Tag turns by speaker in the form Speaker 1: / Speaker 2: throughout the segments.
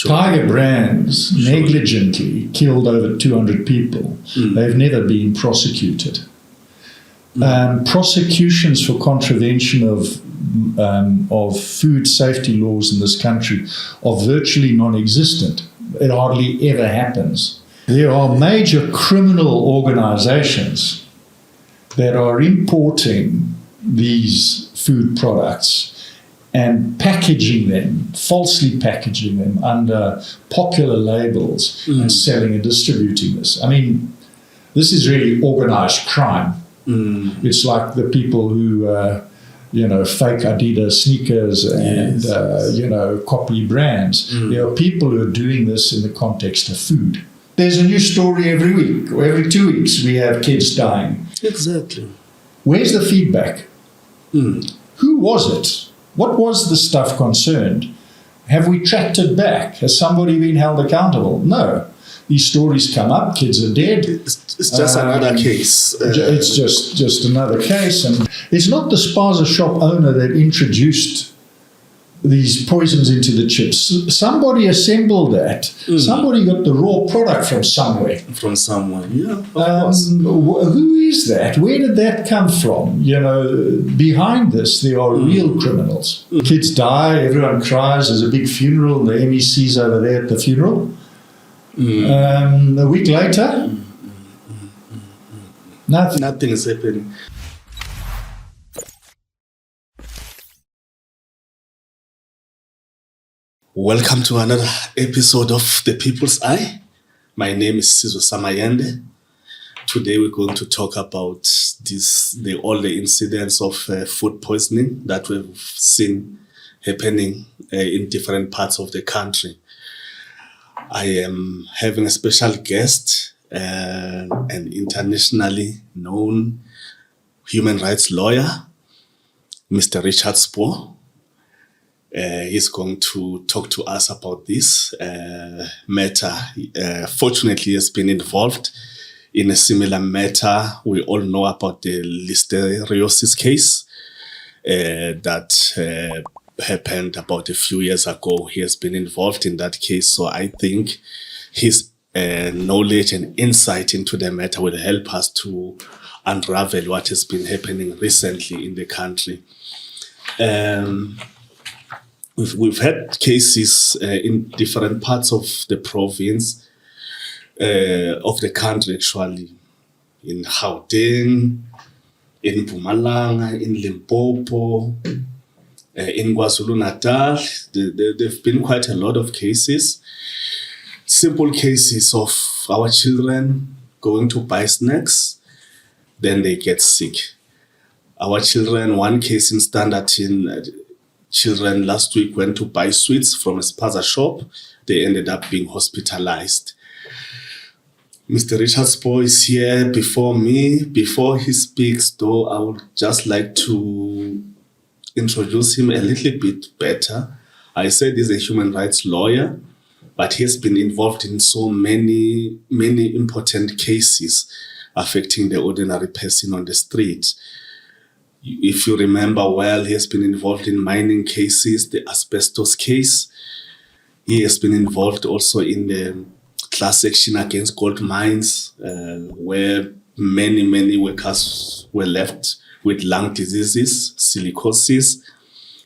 Speaker 1: Sure.
Speaker 2: Tiger Brands negligently killed over 200 people. They've never been prosecuted. Prosecutions for contravention of food safety laws in this country are virtually non-existent. It hardly ever happens. There are major criminal organizations that are importing these food products and packaging them, falsely packaging them under popular labels and selling and distributing this. I mean, this is really organized crime. It's like the people who, fake Adidas sneakers and, copy brands. There are people who are doing this in the context of food. There's a new story every week, or every 2 weeks we have kids dying.
Speaker 1: Exactly.
Speaker 2: Where's the feedback? Who was it? What was the stuff concerned? Have we tracked it back? Has somebody been held accountable? No. These stories come up, kids are dead.
Speaker 1: It's just another case.
Speaker 2: It's just another case. And it's not the spaza shop owner that introduced these poisons into the chips. Somebody assembled that. Somebody got the raw product from somewhere.
Speaker 1: From someone, yeah. Of course.
Speaker 2: Who is that? Where did that come from? Behind this, there are real criminals. Kids die, everyone cries, there's a big funeral, the MEC's over there at the funeral. A week later, nothing.
Speaker 1: Nothing is happening. Welcome to another episode of The People's Eye. My name is Sizwe Samayende. Today we're going to talk about all the incidents of food poisoning that we've seen happening in different parts of the country. I am having a special guest, an internationally known human rights lawyer, Mr. Richard Spoor. He's going to talk to us about this matter. Fortunately, he has been involved in a similar matter. We all know about the Listeriosis case that happened about a few years ago. He has been involved in that case. So I think his knowledge and insight into the matter will help us to unravel what has been happening recently in the country. We've had cases in different parts of the province, of the country actually, in Gauteng, in Mpumalanga, in Limpopo, in KwaZulu-Natal. There have been quite a lot of cases, simple cases of our children going to buy snacks, then they get sick. Our children, one case in Standerton, children last week went to buy sweets from a spaza shop. They ended up being hospitalized. Mr. Richard Spoor is here before me. Before he speaks, though, I would just like to introduce him a little bit better. I said he's a human rights lawyer, but he has been involved in so many important cases affecting the ordinary person on the street. If you remember well, he has been involved in mining cases, the asbestos case. He has been involved also in the class action against gold mines, where many workers were left with lung diseases, silicosis.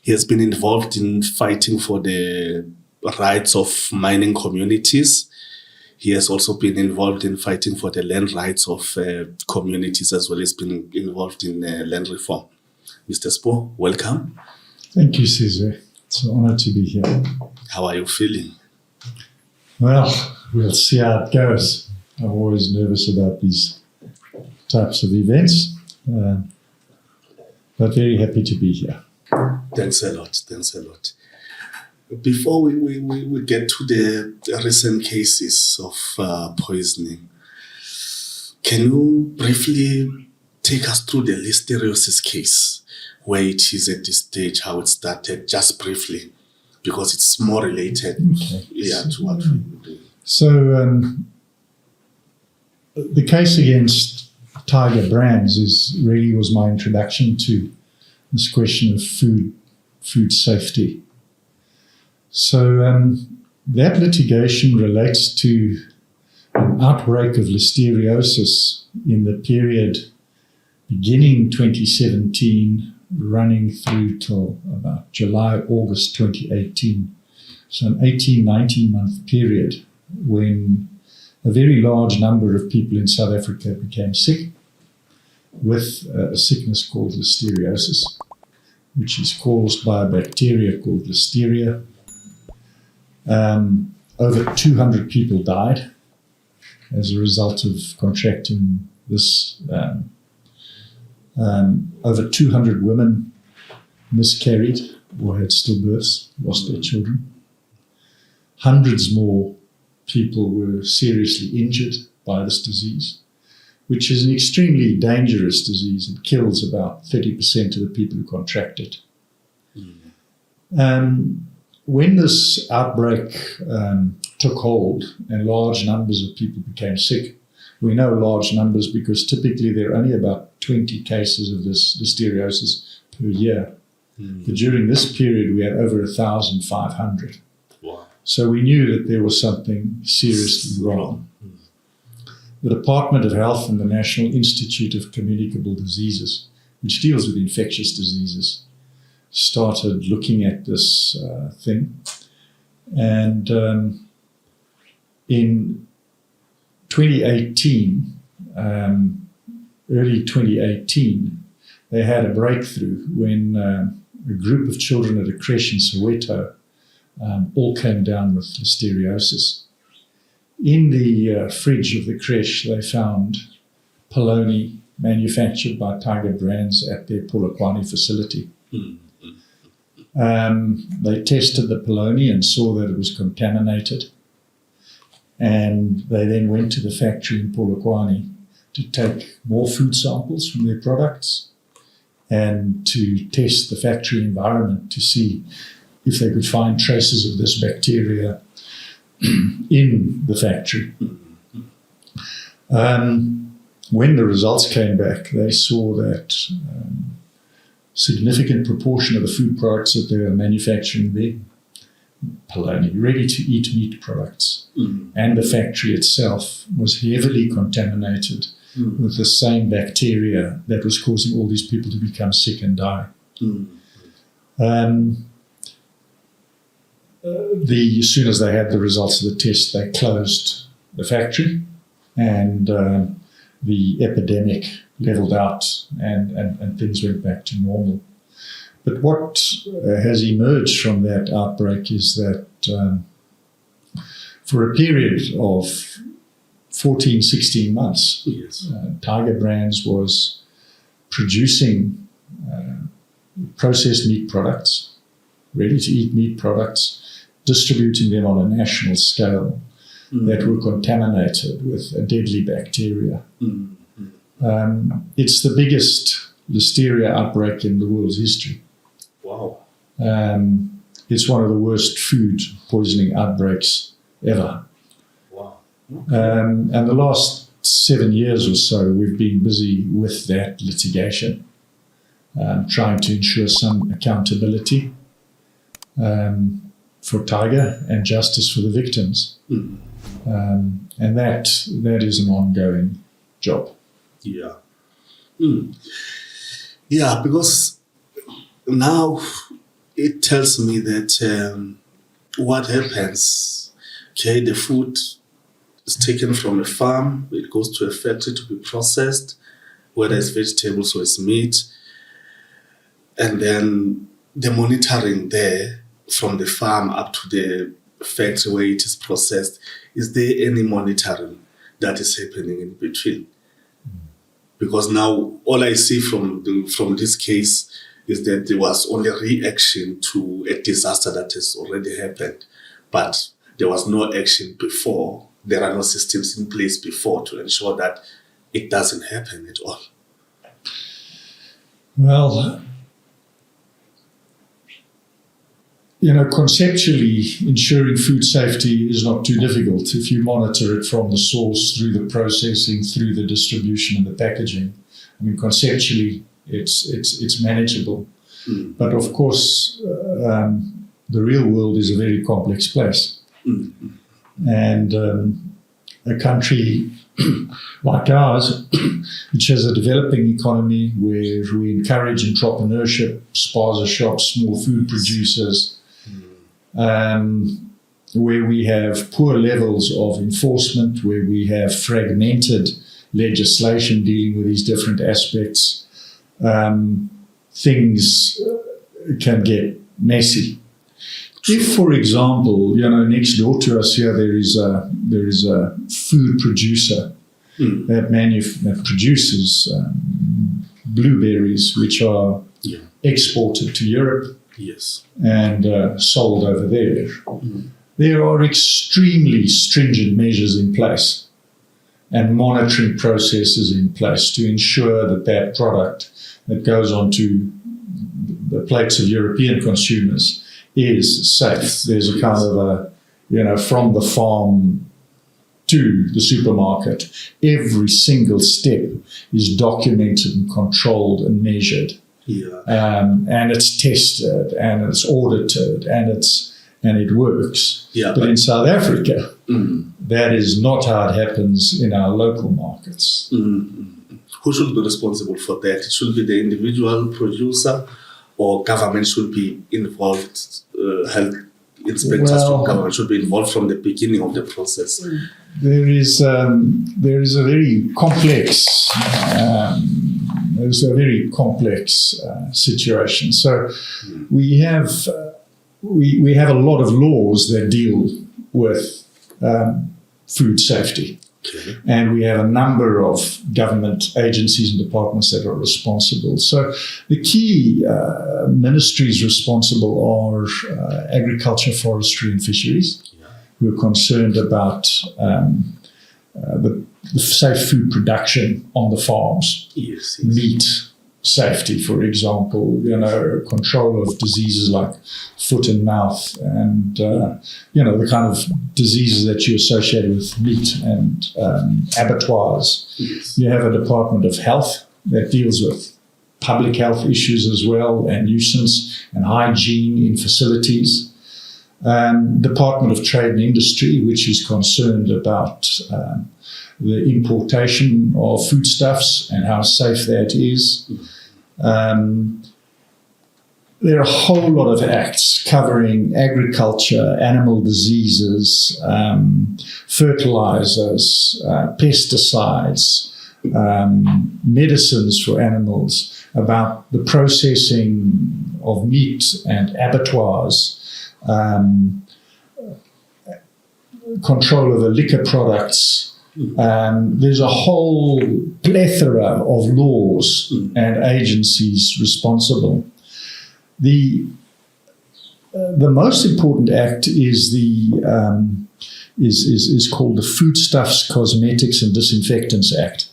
Speaker 1: He has been involved in fighting for the rights of mining communities. He has also been involved in fighting for the land rights of communities, as well as been involved in land reform. Mr. Spoor, welcome.
Speaker 2: Thank you, Sizwe. It's an honor to be here.
Speaker 1: How are you feeling?
Speaker 2: Well, we'll see how it goes. I'm always nervous about these types of events, but very happy to be here.
Speaker 1: Thanks a lot. Before we get to the recent cases of poisoning, can you briefly take us through the Listeriosis case, where it is at this stage, how it started, just briefly, because it's more related to what we do.
Speaker 2: So the case against Tiger Brands was my introduction to this question of food safety. So That litigation relates to an outbreak of listeriosis in the period beginning 2017, running through till about July, August 2018. So an 18, 19-month period when a very large number of people in South Africa became sick with a sickness called listeriosis, which is caused by a bacteria called Listeria. Over 200 people died as a result of contracting this. Over 200 women miscarried or had stillbirths, lost their children. Hundreds more people were seriously injured by this disease, which is an extremely dangerous disease. It kills about 30% of the people who contract it. When this outbreak took hold and large numbers of people became sick, we know large numbers because typically there are only about 20 cases of this listeriosis per year. But during this period, we had over 1,500.
Speaker 1: Wow.
Speaker 2: So we knew that there was something seriously wrong. The Department of Health and the National Institute of Communicable Diseases, which deals with infectious diseases, started looking at this thing. And in 2018, early 2018, they had a breakthrough when a group of children at a creche in Soweto all came down with listeriosis. In the fridge of the creche, they found polony manufactured by Tiger Brands at their Polokwane facility. They tested the polony and saw that it was contaminated. And they then went to the factory in Polokwane to take more food samples from their products and to test the factory environment to see if they could find traces of this bacteria in the factory. When the results came back, they saw that significant proportion of the food products that they were manufacturing there, polony, ready-to-eat meat products, and the factory itself was heavily contaminated with the same bacteria that was causing all these people to become sick and die. As soon as they had the results of the test, they closed the factory, and the epidemic leveled out, and things went back to normal. But what has emerged from that outbreak is that for a period of 14, 16 months, Tiger Brands was producing processed meat products, ready-to-eat meat products, distributing them on a national scale that were contaminated with a deadly bacteria. It's the biggest Listeria outbreak in the world's history.
Speaker 1: Wow.
Speaker 2: It's one of the worst food poisoning outbreaks ever.
Speaker 1: Wow.
Speaker 2: And the last 7 years or so, we've been busy with that litigation, trying to ensure some accountability for Tiger and justice for the victims. And that is an ongoing job.
Speaker 1: Yeah. Yeah, because now it tells me that what happens, okay, the food is taken from a farm, it goes to a factory to be processed, whether it's vegetables or it's meat, and then the monitoring there from the farm up to the factory where it is processed, is there any monitoring that is happening in between? Because now all I see from this case is that there was only reaction to a disaster that has already happened, but there was no action before. There are no systems in place before to ensure that it doesn't happen at all.
Speaker 2: Well, conceptually, ensuring food safety is not too difficult if you monitor it from the source through the processing, through the distribution and the packaging. I mean, conceptually, it's manageable. But of course, the real world is a very complex place. And a country like ours, which has a developing economy where we encourage entrepreneurship, spaza shops, small food producers, where we have poor levels of enforcement, where we have fragmented legislation dealing with these different aspects, things can get messy. If, for example, next door to us here there is a food producer that produces blueberries, which are exported to Europe and sold over there. There are extremely stringent measures in place and monitoring processes in place to ensure that that product that goes onto the plates of European consumers is safe. There's a kind of from the farm to the supermarket, every single step is documented and controlled and measured. And it's tested and it's audited and it works. But in South Africa, that is not how it happens in our local markets.
Speaker 1: Who should be responsible for that? It should be the individual producer, or government should be involved? Health inspectors from government should be involved from the beginning of the process.
Speaker 2: There is a very complex situation. So we have a lot of laws that deal with food safety. And we have a number of government agencies and departments that are responsible. So the key ministries responsible are agriculture, forestry and fisheries, who are concerned about the safe food production on the farms. Meat safety, for example, control of diseases like foot and mouth and, the kind of diseases that you associate with meat and abattoirs. You have a Department of Health that deals with public health issues as well, and nuisance and hygiene in facilities. Department of Trade and Industry, which is concerned about the importation of foodstuffs and how safe that is. There are a whole lot of acts covering agriculture, animal diseases, fertilizers, pesticides, medicines for animals, about the processing of meat and abattoirs, control of the liquor products. There's a whole plethora of laws and agencies responsible. The most important act is is called the Foodstuffs, Cosmetics and Disinfectants Act,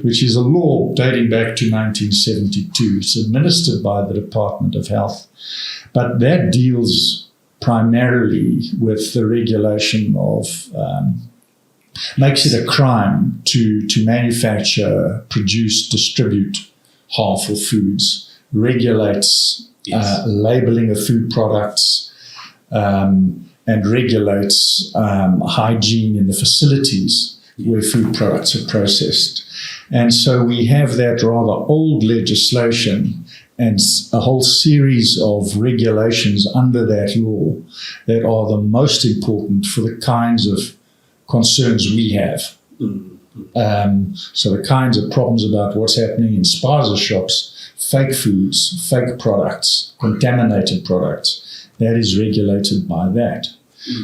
Speaker 2: which is a law dating back to 1972. It's administered by the Department of Health, but that deals primarily with the regulation of makes it a crime to manufacture, produce, distribute harmful foods, regulates labeling of food products, and regulates hygiene in the facilities where food products are processed. And so we have that rather old legislation and a whole series of regulations under that law that are the most important for the kinds of concerns we have. So the kinds of problems about what's happening in spaza shops, fake foods, fake products, contaminated products, that is regulated by that.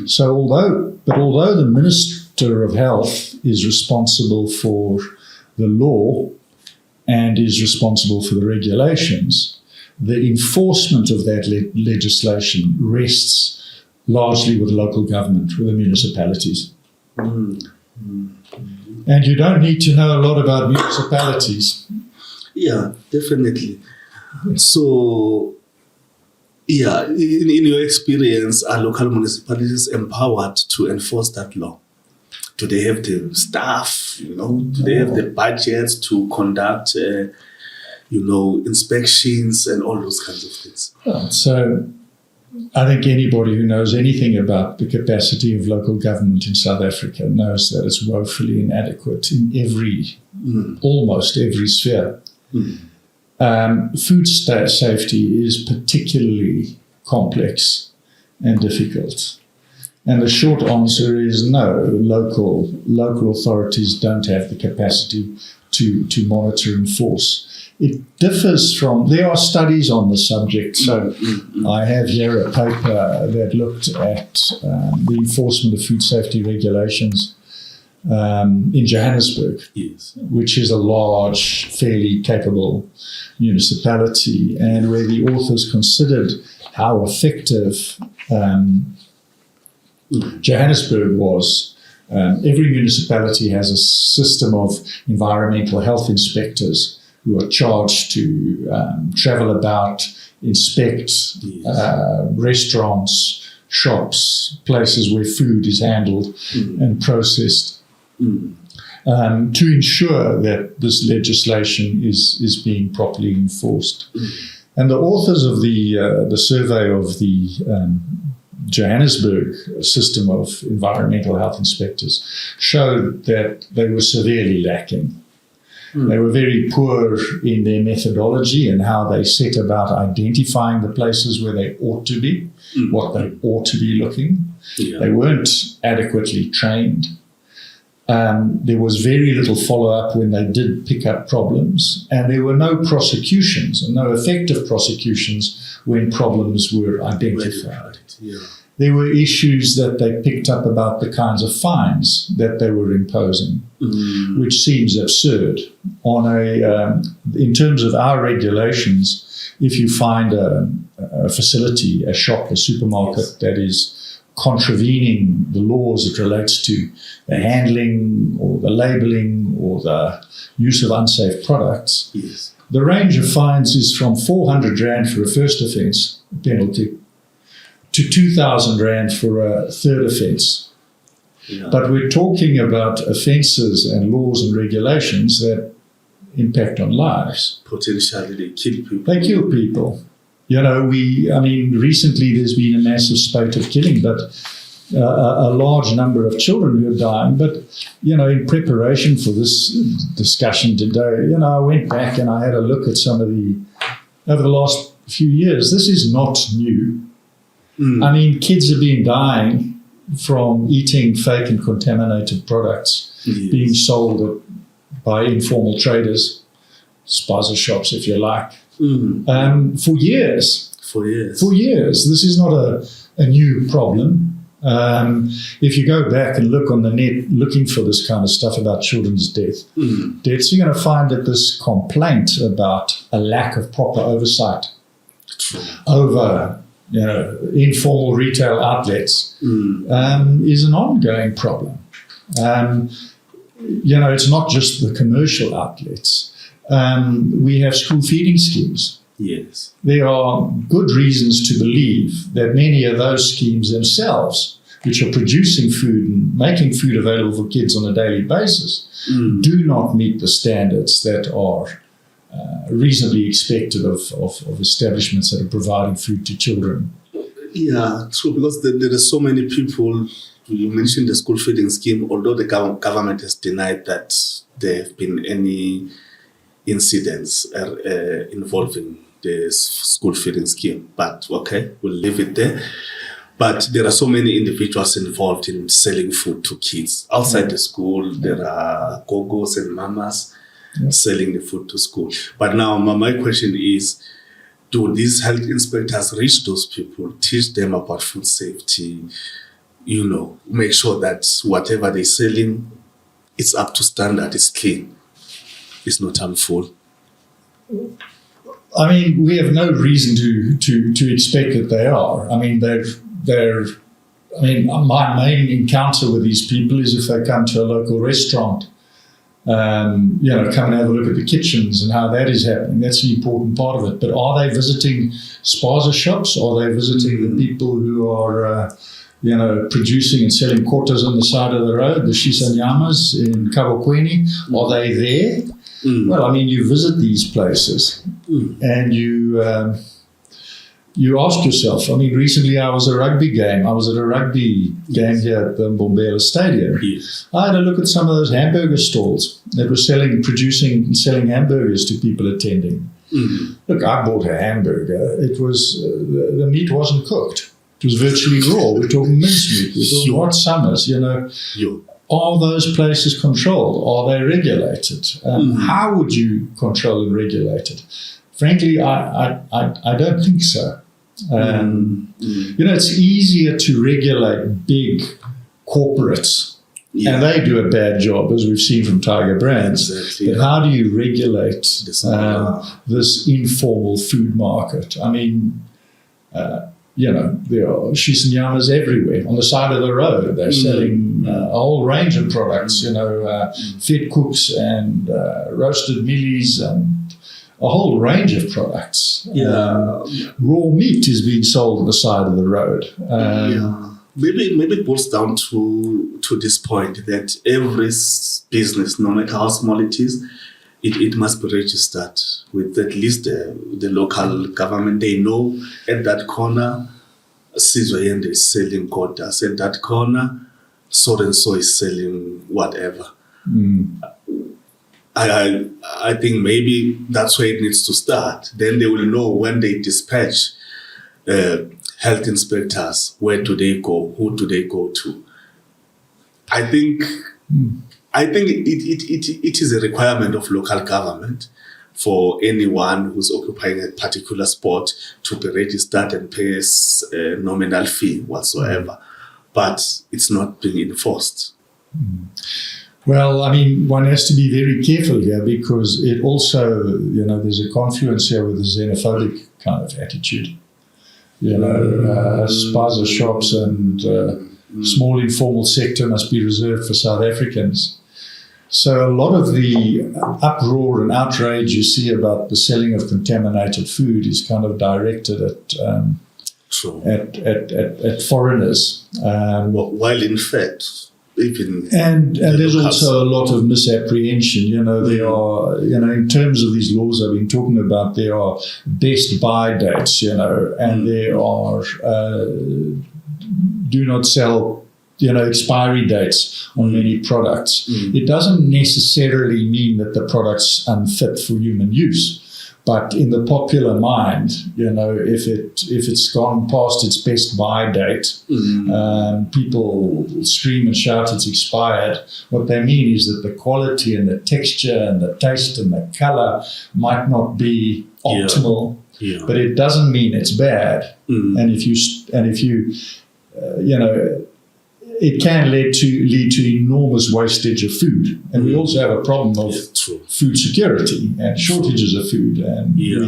Speaker 2: So although the Minister of Health is responsible for the law and is responsible for the regulations, the enforcement of that legislation rests largely with local government, with the municipalities. And you don't need to know a lot about municipalities.
Speaker 1: Yeah, definitely. So, in your experience, are local municipalities empowered to enforce that law? Do they have the staff, do they have the budgets to conduct, inspections and all those kinds of things?
Speaker 2: So I think anybody who knows anything about the capacity of local government in South Africa knows that it's woefully inadequate in almost every sphere. Food safety is particularly complex and difficult. And the short answer is no, local authorities don't have the capacity to monitor and enforce. It differs from, there are studies on the subject. So I have here a paper that looked at the enforcement of food safety regulations in Johannesburg, which is a large, fairly capable municipality, and where the authors considered how effective Johannesburg was. Every municipality has a system of environmental health inspectors who are charged to travel about, inspect restaurants, shops, places where food is handled and processed, to ensure that this legislation is being properly enforced. And the authors of the survey of the Johannesburg system of environmental health inspectors showed that they were severely lacking. They were very poor in their methodology and how they set about identifying the places where they ought to be, what they ought to be looking. They weren't adequately trained. There was very little follow-up when they did pick up problems, and there were no prosecutions and no effective prosecutions when problems were identified. There were issues that they picked up about the kinds of fines that they were imposing, which seems absurd. In terms of our regulations, if you find a facility, a shop, a supermarket that is contravening the laws it relates to the handling or the labeling or the use of unsafe products, the range of fines is from 400 Rand for a first offence penalty to 2,000 Rand for a third offence. But we're talking about offences and laws and regulations that impact on lives.
Speaker 1: Potentially they kill people.
Speaker 2: They kill people. Recently there's been a massive spate of killing, but a large number of children who are dying. But, in preparation for this discussion today, I went back and I had a look at some of over the last few years. This is not new. Kids have been dying from eating fake and contaminated products being sold by informal traders, spaza shops, if you like, for years. For years. This is not a new problem. If you go back and look on the net looking for this kind of stuff about children's deaths, you're going to find that this complaint about a lack of proper oversight over informal retail outlets is an ongoing problem. It's not just the commercial outlets. We have school feeding schemes. There are good reasons to believe that many of those schemes themselves, which are producing food and making food available for kids on a daily basis, do not meet the standards that are reasonably expected of establishments that are providing food to children.
Speaker 1: Yeah, true, because there are so many people. You mentioned the school feeding scheme, although the government has denied that there have been any incidents involving the school feeding scheme. But okay, we'll leave it there. But there are so many individuals involved in selling food to kids. Outside the school, there are gogos and mamas selling the food to school. But now my question is, do these health inspectors reach those people, teach them about food safety, make sure that whatever they're selling, it's up to standard, it's clean, it's not harmful?
Speaker 2: We have no reason to expect that they are. My main encounter with these people is if they come to a local restaurant, come and have a look at the kitchens and how that is happening. That's an important part of it. But are they visiting spaza shops? Are they visiting the people who are, producing and selling quarters on the side of the road, the shisanyamas in Kabokweni? Are they there? Well, you visit these places and you you ask yourself, I mean, recently I was at a rugby game. I was at a rugby game here at the Mbombela Stadium.
Speaker 1: Yes.
Speaker 2: I had a look at some of those hamburger stalls that were selling hamburgers to people attending.
Speaker 1: Mm.
Speaker 2: Look, I bought a hamburger. It was, the meat wasn't cooked. It was virtually raw. We're talking mincemeat. We're talking hot summers, you know.
Speaker 1: Sure.
Speaker 2: Are those places controlled? Are they regulated? How would you control and regulate it? Frankly, I don't think so. You know, it's easier to regulate big corporates, and they do a bad job, as we've seen from Tiger Brands.
Speaker 1: Exactly.
Speaker 2: But how do you regulate this informal food market? I mean, you know, there are shisanyamas everywhere on the side of the road. They're selling a whole range of products, you know, fed cooks and roasted millies and a whole range of products. Raw meat is being sold on the side of the road.
Speaker 1: Maybe it boils down to this point that every business, no matter how small it is, it must be registered with at least the local government. They know at that corner, Sizwayende is selling quotas. At that corner, so and so is selling whatever. I think maybe that's where it needs to start. Then they will know when they dispatch health inspectors, where do they go, who do they go to. I think it is a requirement of local government for anyone who's occupying a particular spot to be registered and pay a nominal fee whatsoever. But it's not being enforced.
Speaker 2: Well, I mean, one has to be very careful here because it also, you know, there's a confluence here with the xenophobic kind of attitude. You know, spaza shops and small informal sector must be reserved for South Africans. So a lot of the uproar and outrage you see about the selling of contaminated food is kind of directed at foreigners.
Speaker 1: While in fact, even
Speaker 2: and there's also a lot of misapprehension. You know, there are, you know, in terms of these laws I've been talking about, there are best buy dates, you know, and there are do not sell, you know, expiry dates on many products. It doesn't necessarily mean that the product's unfit for human use. But in the popular mind, you know, if it's gone past its best buy date, people scream and shout it's expired. What they mean is that the quality and the texture and the taste and the color might not be optimal, but it doesn't mean it's bad. And if you you know, it can lead to enormous wastage of food. And we also have a problem of food security and shortages of food. And
Speaker 1: you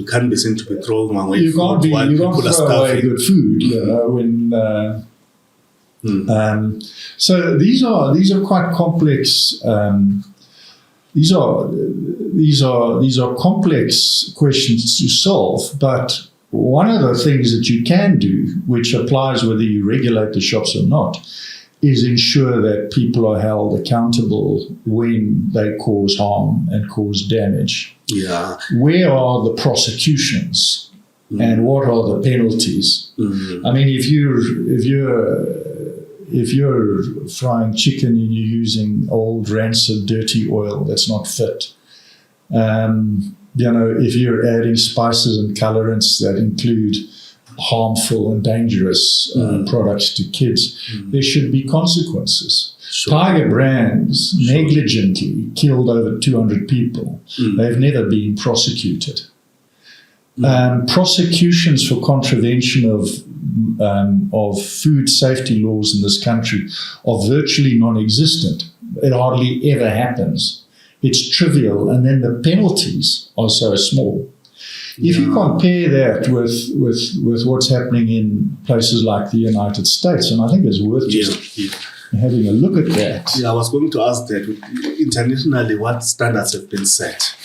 Speaker 1: can't be seen to be throwing away
Speaker 2: you
Speaker 1: food
Speaker 2: can't
Speaker 1: while people are
Speaker 2: throw away
Speaker 1: starving.
Speaker 2: good food, you know, when so these are quite complex. These are complex questions to solve, but one of the things that you can do, which applies whether you regulate the shops or not, is ensure that people are held accountable when they cause harm and cause damage. Where are the prosecutions and what are the penalties? I mean, if you're frying chicken and you're using old rancid dirty oil that's not fit, you know, if you're adding spices and colorants that include harmful and dangerous products to kids, there should be consequences. Tiger Brands negligently killed over 200 people. They've never been prosecuted. Prosecutions for contravention of food safety laws in this country are virtually non-existent. It hardly ever happens. It's trivial, and then the penalties are so small. If you compare that with what's happening in places like the United States, and I think it's worth just having a look at that.
Speaker 1: I was going to ask that. Internationally, what standards have been set?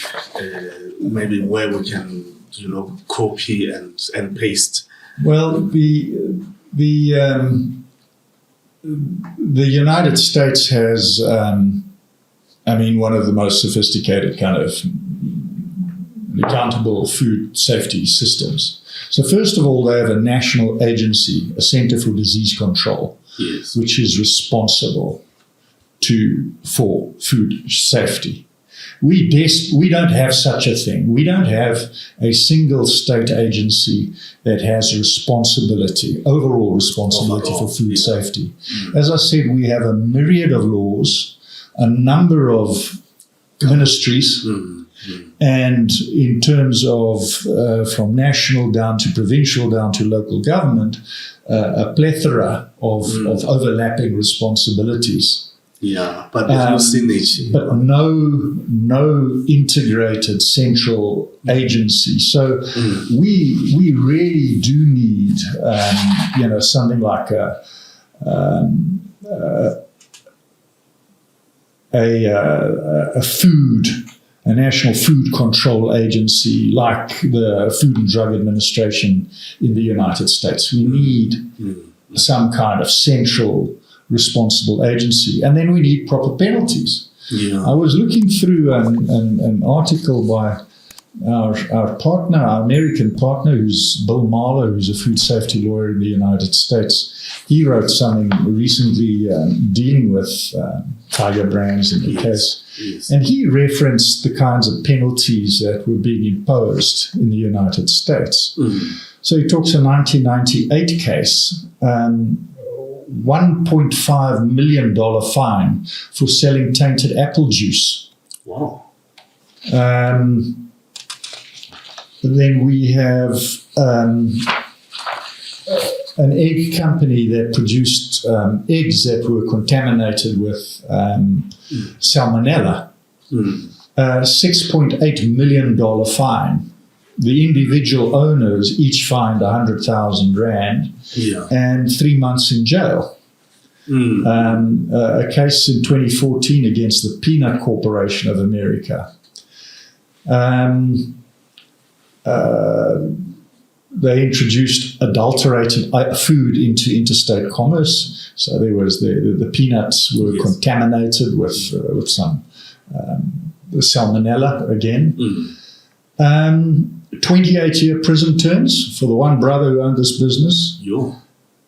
Speaker 1: Maybe where we can, you know, copy and paste.
Speaker 2: Well, the United States has, I mean, one of the most sophisticated kind of and accountable food safety systems. So first of all, they have a national agency, a Center for Disease Control,
Speaker 1: Yes.
Speaker 2: which is responsible for food safety. We don't have such a thing. We don't have a single state agency that has overall responsibility for food safety. As I said, we have a myriad of laws, a number of ministries, and in terms of from national down to provincial down to local government, a plethora of overlapping responsibilities.
Speaker 1: Yeah, but there's no synergy.
Speaker 2: But no integrated central agency. So we really do need, something like a national food control agency like the Food and Drug Administration in the United States. We need some kind of central responsible agency. And then we need proper penalties.
Speaker 1: Yeah.
Speaker 2: I was looking through an article by our partner, our American partner, who's Bill Marlow, who's a food safety lawyer in the United States. He wrote something recently dealing with Tiger Brands in the case.
Speaker 1: Yes.
Speaker 2: And he referenced the kinds of penalties that were being imposed in the United States. So he talks a 1998 case, $1.5 million fine for selling tainted apple juice.
Speaker 1: Wow.
Speaker 2: Then we have an egg company that produced eggs that were contaminated with salmonella. $6.8 million fine. The individual owners each fined 100,000 rand and 3 months in jail. A case in 2014 against the Peanut Corporation of America. They introduced adulterated food into interstate commerce. So there was the peanuts were contaminated with some salmonella again. 28-year prison terms for the one brother who owned this business.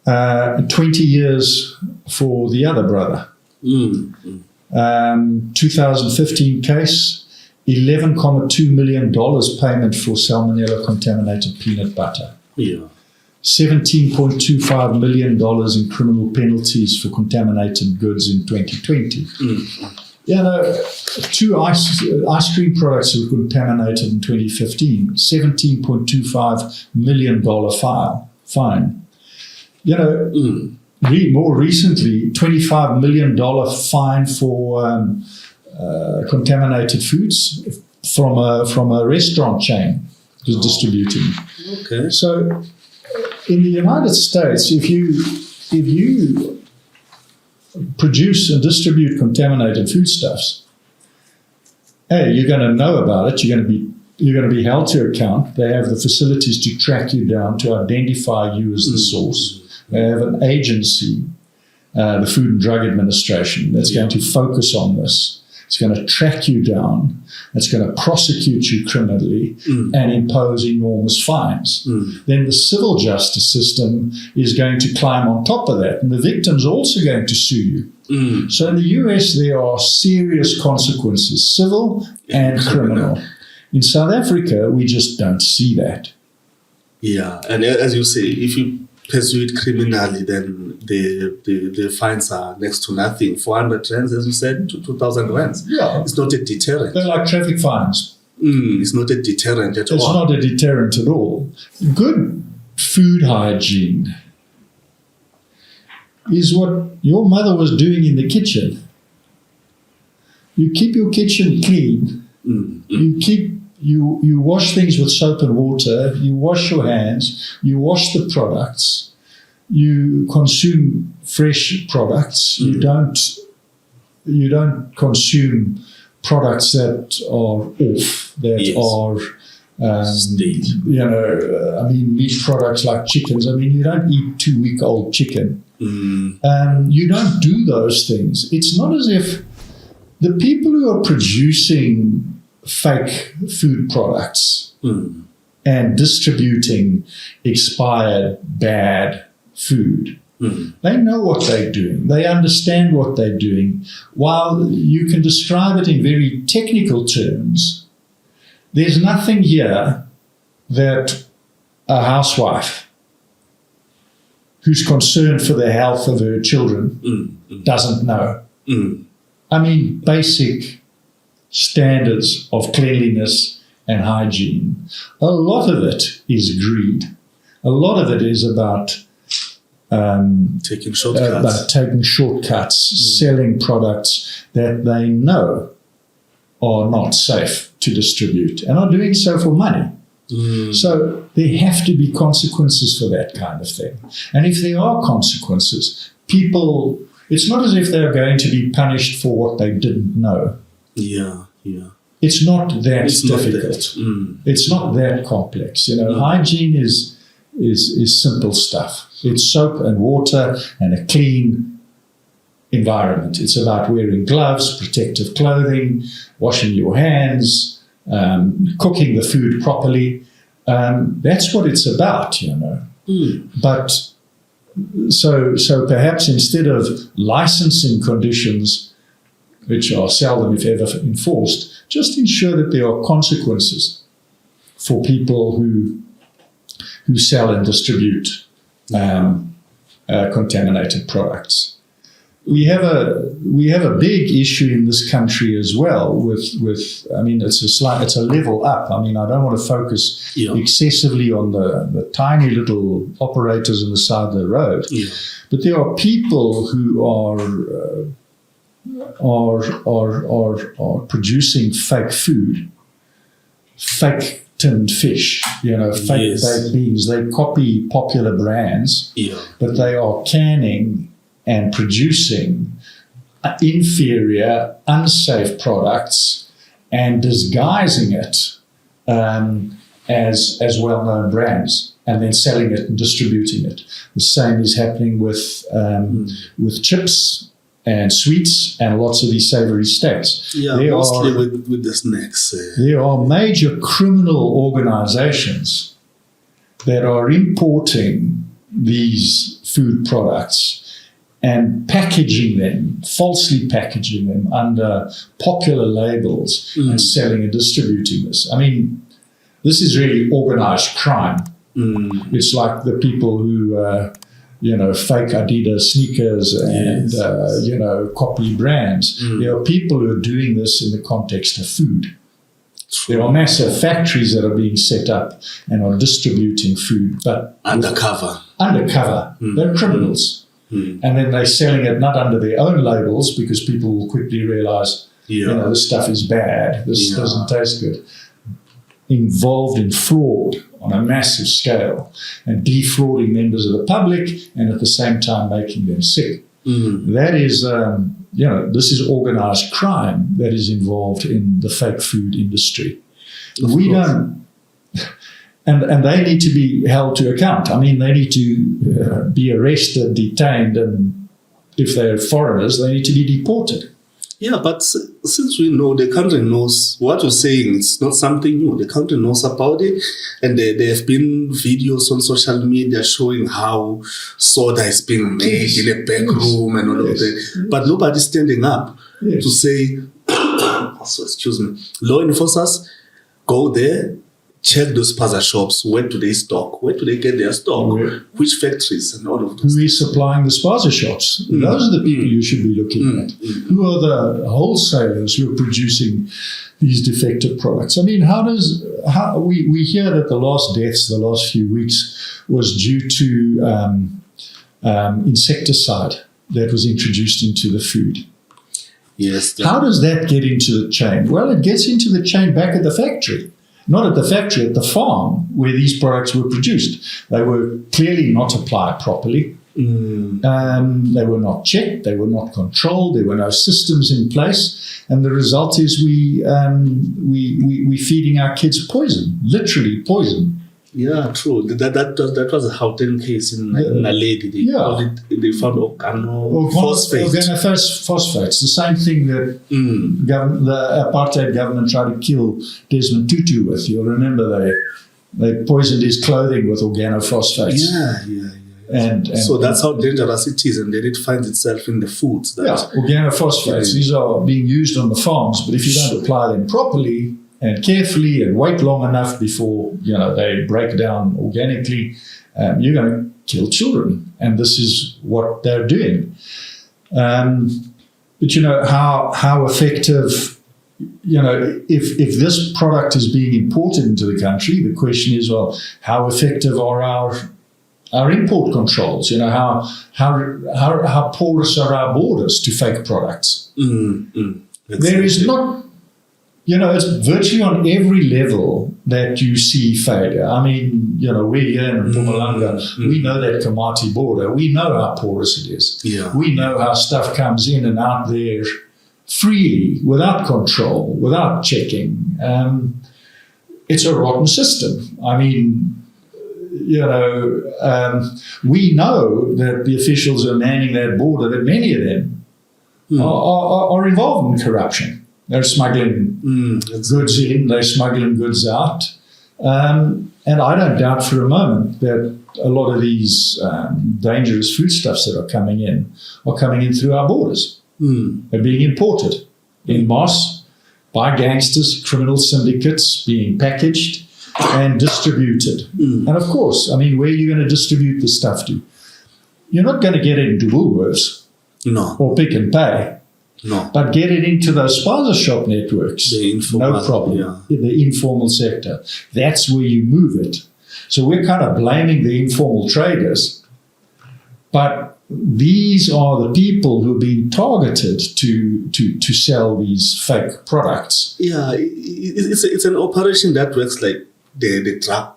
Speaker 2: 20 years for the other brother. 2015 case, $11.2 million payment for salmonella contaminated peanut butter. $17.25 million in criminal penalties for contaminated goods in 2020. Two ice cream products were contaminated in 2015, $17.25 million fine. More recently, $25 million fine for contaminated foods from a restaurant chain was distributing.
Speaker 1: Okay.
Speaker 2: So, in the United States, if you produce and distribute contaminated foodstuffs, you're going to know about it. You're going to be held to account. They have the facilities to track you down, to identify you as the source. They have an agency, the Food and Drug Administration, that's going to focus on this. It's going to track you down. It's going to prosecute you criminally and impose enormous fines. Then the civil justice system is going to climb on top of that, and the victim's also going to sue you. So in the US, there are serious consequences, civil and criminal. In South Africa, we just don't see that.
Speaker 1: Yeah, and as you say, if you pursue it criminally, then the fines are next to nothing. 400 rands, as you said, to 2,000 rands.
Speaker 2: Yeah.
Speaker 1: It's not a deterrent.
Speaker 2: They're like traffic fines.
Speaker 1: It's not a deterrent at all.
Speaker 2: It's not a deterrent at all. Good food hygiene is what your mother was doing in the kitchen. You keep your kitchen clean. You wash things with soap and water. You wash your hands. You wash the products. You consume fresh products. You don't consume products that are off. Meat products like chickens. You don't eat 2-week-old chicken. You don't do those things. It's not as if the people who are producing fake food products and distributing expired bad food. They know what they're doing. They understand what they're doing. While you can describe it in very technical terms, there's nothing here that a housewife who's concerned for the health of her children doesn't know. I mean, basic standards of cleanliness and hygiene. A lot of it is greed. A lot of it is about
Speaker 1: taking shortcuts,
Speaker 2: selling products that they know are not safe to distribute and are doing so for money. So there have to be consequences for that kind of thing. And if there are consequences, people, it's not as if they're going to be punished for what they didn't know. It's not that difficult. It's not that complex. Hygiene is simple stuff. It's soap and water and a clean environment. It's about wearing gloves, protective clothing, washing your hands, cooking the food properly. That's what it's about, But so perhaps instead of licensing conditions, which are seldom if ever enforced, just ensure that there are consequences for people who sell and distribute contaminated products. We have a big issue in this country as well with I mean, it's a level up. I mean, I don't want to focus excessively on the tiny little operators on the side of the road, but there are people who are producing fake food, fake tinned fish, fake baked beans. They copy popular brands, but they are canning and producing inferior, unsafe products and disguising it as well-known brands and then selling it and distributing it. The same is happening with chips and sweets and lots of these savory snacks.
Speaker 1: Mostly with the snacks.
Speaker 2: There are major criminal organizations that are importing these food products and falsely packaging them under popular labels and selling and distributing this. I mean, this is really organized crime. It's like the people who, fake Adidas sneakers and, copy brands. There are people who are doing this in the context of food. There are massive factories that are being set up and are distributing food, but
Speaker 1: undercover.
Speaker 2: They're criminals. And then they're selling it not under their own labels because people will quickly realize, this stuff is bad. This doesn't taste good. Involved in fraud on a massive scale and defrauding members of the public and at the same time making them sick. That is, this is organized crime that is involved in the fake food industry. And they need to be held to account. I mean, they need to be arrested, detained, and if they're foreigners, they need to be deported.
Speaker 1: Yeah, but since we know the country knows what you're saying, it's not something new. The country knows about it, and there have been videos on social media showing how soda is being made in a back room and all of that. But nobody's standing up to say, law enforcers go there, check those spaza shops. Where do they stock? Where do they get their stock? Which factories and all of those.
Speaker 2: Who is supplying the spaza shops? Those are the people you should be looking at. Who are the wholesalers who are producing these defective products? I mean, we hear that the last deaths the last few weeks was due to insecticide that was introduced into the food.
Speaker 1: Yes.
Speaker 2: How does that get into the chain? Well, it gets into the chain back at the factory. Not at the factory, at the farm where these products were produced. They were clearly not applied properly. They were not checked. They were not controlled. There were no systems in place. And the result is we feeding our kids poison, literally poison.
Speaker 1: Yeah, true. That was a Houghton case in Naledi. They found organophosphate.
Speaker 2: Organophosphates, the same thing that the apartheid government tried to kill Desmond Tutu with. You'll remember they poisoned his clothing with organophosphates.
Speaker 1: Yeah. And so that's how dangerous it is, and then it finds itself in the foods.
Speaker 2: Organophosphates. These are being used on the farms, but if you don't apply them properly and carefully and wait long enough before they break down organically, you're going to kill children, and this is what they're doing. But how effective. If this product is being imported into the country, the question is, well, how effective are our import controls? How porous are our borders to fake products? There is not, it's virtually on every level that you see failure. I mean, we're here in Mpumalanga, we know that Komati border, we know how porous it is.
Speaker 1: Yeah.
Speaker 2: We know how stuff comes in and out there freely, without control, without checking. It's a rotten system. I mean, we know that the officials are manning that border, that many of them are involved in corruption. They're smuggling goods in, they're smuggling goods out. And I don't doubt for a moment that a lot of these dangerous foodstuffs that are coming in through our borders. They're being imported en masse by gangsters, criminal syndicates, being packaged and distributed. And of course, I mean, where are you going to distribute the stuff to? You're not going to get it into Woolworths or Pick and Pay.
Speaker 1: No.
Speaker 2: But get it into those sponsor shop networks, no problem. In the informal sector. That's where you move it. So we're kind of blaming the informal traders, but these are the people who are being targeted to sell these fake products.
Speaker 1: Yeah, it's an operation that works like the drug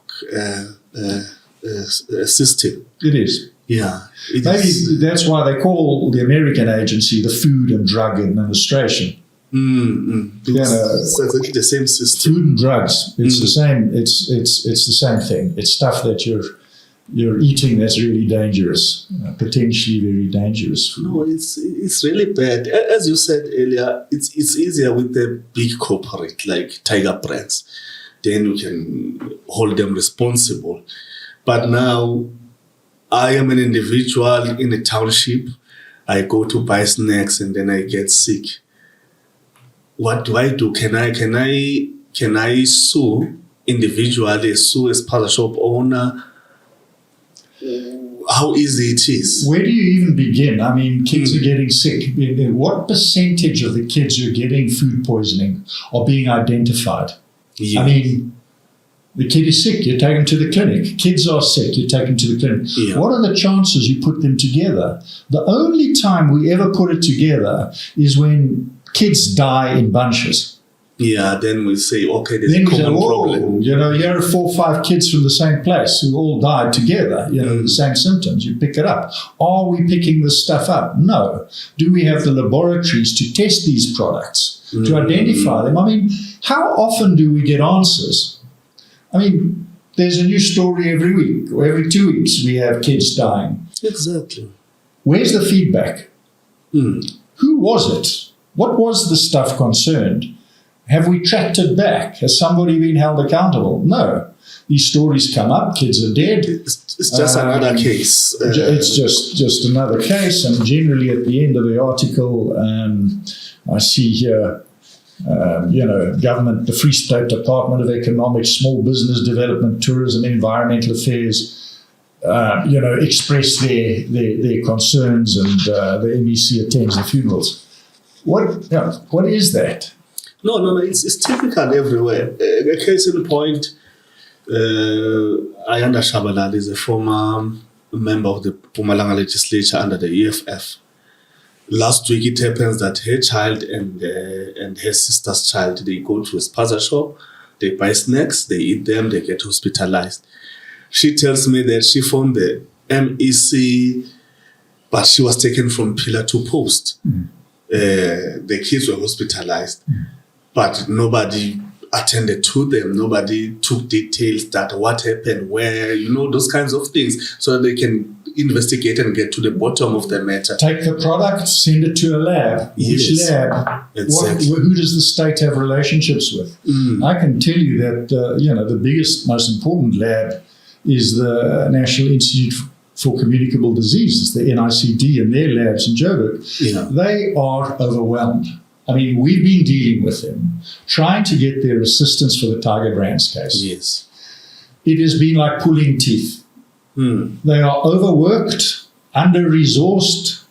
Speaker 1: system.
Speaker 2: It is.
Speaker 1: Yeah.
Speaker 2: Maybe that's why they call the American agency the Food and Drug Administration.
Speaker 1: It's exactly the same system.
Speaker 2: Food and drugs. It's the same. It's the same thing. It's stuff that you're eating that's really dangerous, potentially very dangerous food.
Speaker 1: No, it's really bad. As you said earlier, it's easier with the big corporate like Tiger Brands. Then you can hold them responsible. But now, I am an individual in a township. I go to buy snacks and then I get sick. What do I do? Can I sue individually, sue as part of shop owner? How easy it is.
Speaker 2: Where do you even begin? I mean, kids are getting sick. What percentage of the kids who are getting food poisoning are being identified? Yeah. I mean, the kid is sick, you take them to the clinic. Kids are sick, you take them to the clinic. Yeah. What are the chances you put them together? The only time we ever put it together is when kids die in bunches.
Speaker 1: Yeah, then we say, okay, there's a common problem.
Speaker 2: Here are 4 or 5 kids from the same place who all died together, the same symptoms. You pick it up. Are we picking this stuff up? No. Do we have the laboratories to test these products, to identify them? I mean, how often do we get answers? I mean, there's a new story every week, or every 2 weeks we have kids dying.
Speaker 1: Exactly.
Speaker 2: Where's the feedback? Who was it? What was the stuff concerned? Have we tracked it back? Has somebody been held accountable? No. These stories come up, kids are dead.
Speaker 1: It's just another case.
Speaker 2: It's just another case, and generally at the end of the article, I see here, government, the Free State Department of Economics, Small Business Development, Tourism, Environmental Affairs, express their concerns, and the MEC attends the funerals. What is that?
Speaker 1: No, it's typical everywhere. A case in point, Ayanda Shabalal is a former member of the Mpumalanga legislature under the EFF. Last week, it happens that her child and her sister's child, they go to a spaza shop, they buy snacks, they eat them, they get hospitalized. She tells me that she found the MEC, but she was taken from pillar to post. The kids were hospitalized, but nobody attended to them. Nobody took details that what happened, where, those kinds of things, so that they can investigate and get to the bottom of the matter.
Speaker 2: Take the product, send it to a lab.
Speaker 1: Yes.
Speaker 2: Which lab?
Speaker 1: Exactly.
Speaker 2: Who does the state have relationships with? I can tell you that the biggest, most important lab is the National Institute for Communicable Diseases, the NICD, and their labs in Joburg.
Speaker 1: Yeah.
Speaker 2: They are overwhelmed. I mean, we've been dealing with them, trying to get their assistance for the Tiger Brands case.
Speaker 1: Yes.
Speaker 2: It has been like pulling teeth. They are overworked, under-resourced.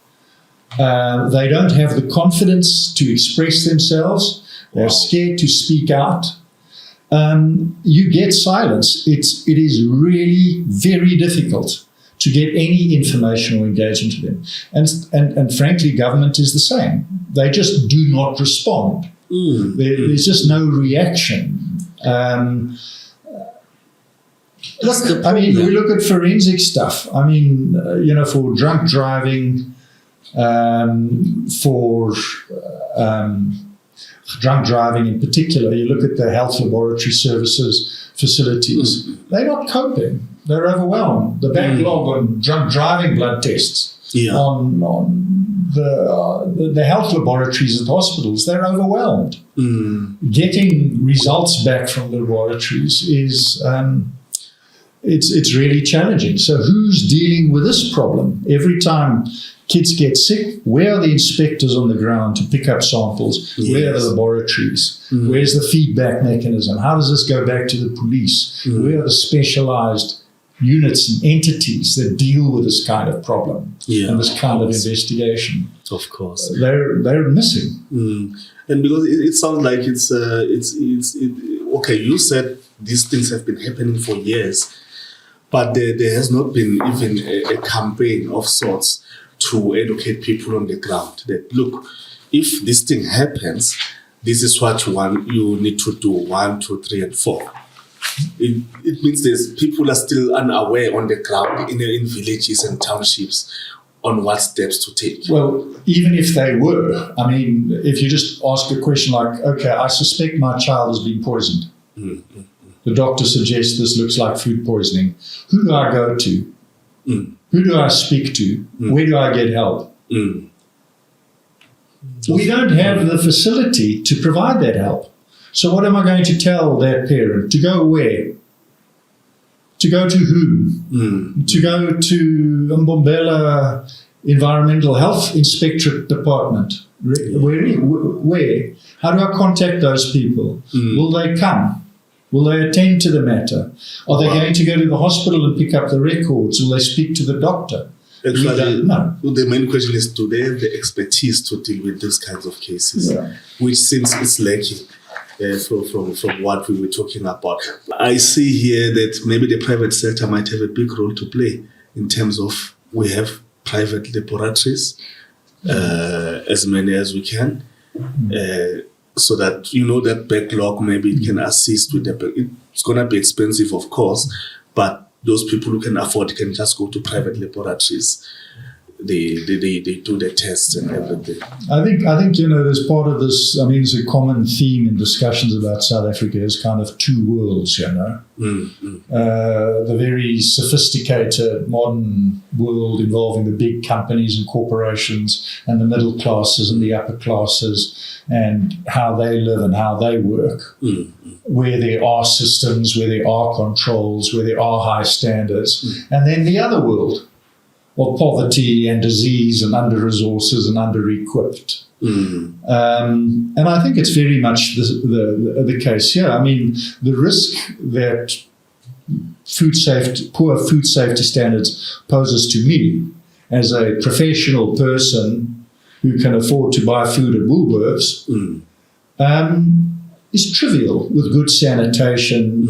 Speaker 2: They don't have the confidence to express themselves. They're scared to speak out. You get silence. It is really very difficult to get any information or engagement to them. And frankly, government is the same. They just do not respond. There's just no reaction. We look at forensic stuff. I mean, for drunk driving, drunk driving in particular, you look at the health laboratory services facilities. They're not coping. They're overwhelmed. The backlog on drunk driving blood tests, on the health laboratories at hospitals, they're overwhelmed. Getting results back from the laboratories is it's really challenging. So who's dealing with this problem? Every time kids get sick, where are the inspectors on the ground to pick up samples? Yes. Where are the laboratories? Where's the feedback mechanism? How does this go back to the police? Where are the specialized units and entities that deal with this kind of problem and this kind of investigation?
Speaker 1: Of course.
Speaker 2: They're missing.
Speaker 1: And because it sounds like it's okay, you said these things have been happening for years, but there has not been even a campaign of sorts to educate people on the ground that, look, if this thing happens, this is what you need to do, 1, 2, 3, and 4. It means people are still unaware on the ground in villages and townships on what steps to take.
Speaker 2: Well, even if they were, I mean, if you just ask a question like, okay, I suspect my child has been poisoned. The doctor suggests this looks like food poisoning. Who do I go to? Who do I speak to? Where do I get help? We don't have the facility to provide that help. So what am I going to tell that parent? To go where? To go to whom? To go to Mbombela Environmental Health Inspectorate Department? Where? How do I contact those people? Will they come? Will they attend to the matter? Are they going to go to the hospital and pick up the records? Will they speak to the doctor?
Speaker 1: Actually, the main question is, do they have the expertise to deal with these kinds of cases? Which seems it's lacking from what we were talking about. I see here that maybe the private sector might have a big role to play in terms of, we have private laboratories, as many as we can, so that, that backlog, maybe it can assist with it's going to be expensive, of course, but those people who can afford can just go to private laboratories. They do the tests and everything. I think there's part of this. I mean, it's a common theme in discussions about South Africa is kind of two worlds. The very sophisticated modern world involving the big companies and corporations, and the middle classes and the upper classes, and how they live and how they work. Where there are systems, where there are controls, where there are high standards, and then the other world of poverty and disease and under-resources and under-equipped. And I think it's very much the case here. I mean, the risk that poor food safety standards poses to me as a professional person who can afford to buy food at Woolworths is trivial with good sanitation.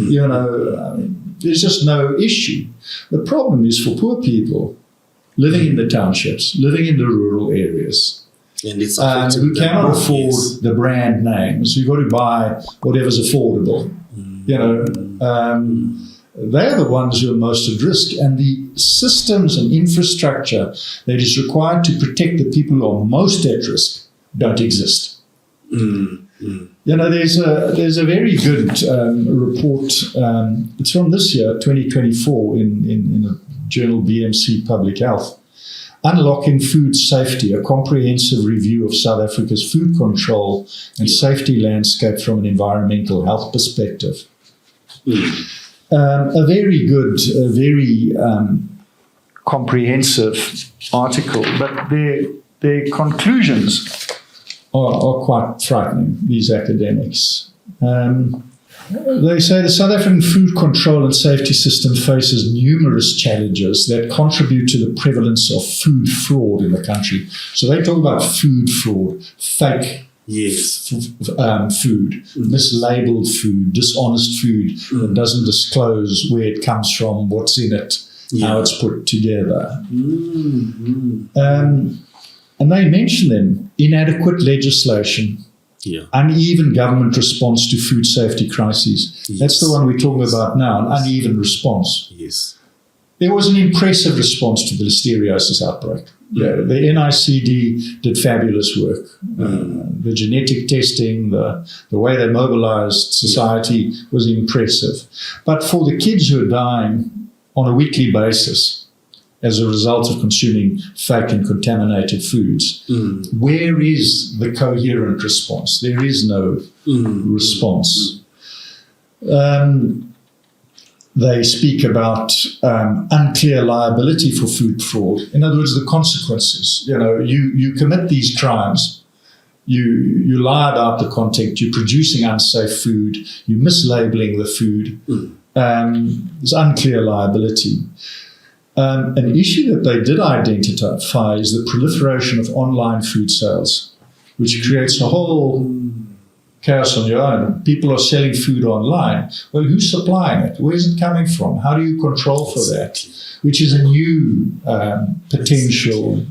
Speaker 1: There's just no issue. The problem is for poor people living in the townships, living in the rural areas, and who cannot afford the brand names. You've got to buy whatever's affordable. They're the ones who are most at risk, and the systems and infrastructure that is required to protect the people who are most at risk don't exist.
Speaker 2: There's a very good report. It's from this year, 2024, in the journal BMC Public Health. Unlocking Food Safety, a comprehensive review of South Africa's food control and safety landscape from an environmental health perspective. A very good, very comprehensive article, but their conclusions are quite frightening, these academics. They say the South African food control and safety system faces numerous challenges that contribute to the prevalence of food fraud in the country. So they talk about food fraud, fake food, mislabeled food, dishonest food that doesn't disclose where it comes from, what's in it, how it's put together. And they mention them: inadequate legislation, uneven government response to food safety crises. That's the one we're talking about now, an uneven response. There was an impressive response to the Listeriosis outbreak. The NICD did fabulous work. The genetic testing, the way they mobilized society was impressive. But for the kids who are dying on a weekly basis as a result of consuming fake and contaminated foods, where is the coherent response? There is no response. They speak about unclear liability for food fraud. In other words, the consequences. You commit these crimes, you lie about the content, you're producing unsafe food, you're mislabeling the food. There's unclear liability. An issue that they did identify is the proliferation of online food sales, which creates a whole chaos on your own. People are selling food online. Well, who's supplying it? Where is it coming from? How do you control for that? Which is a new potential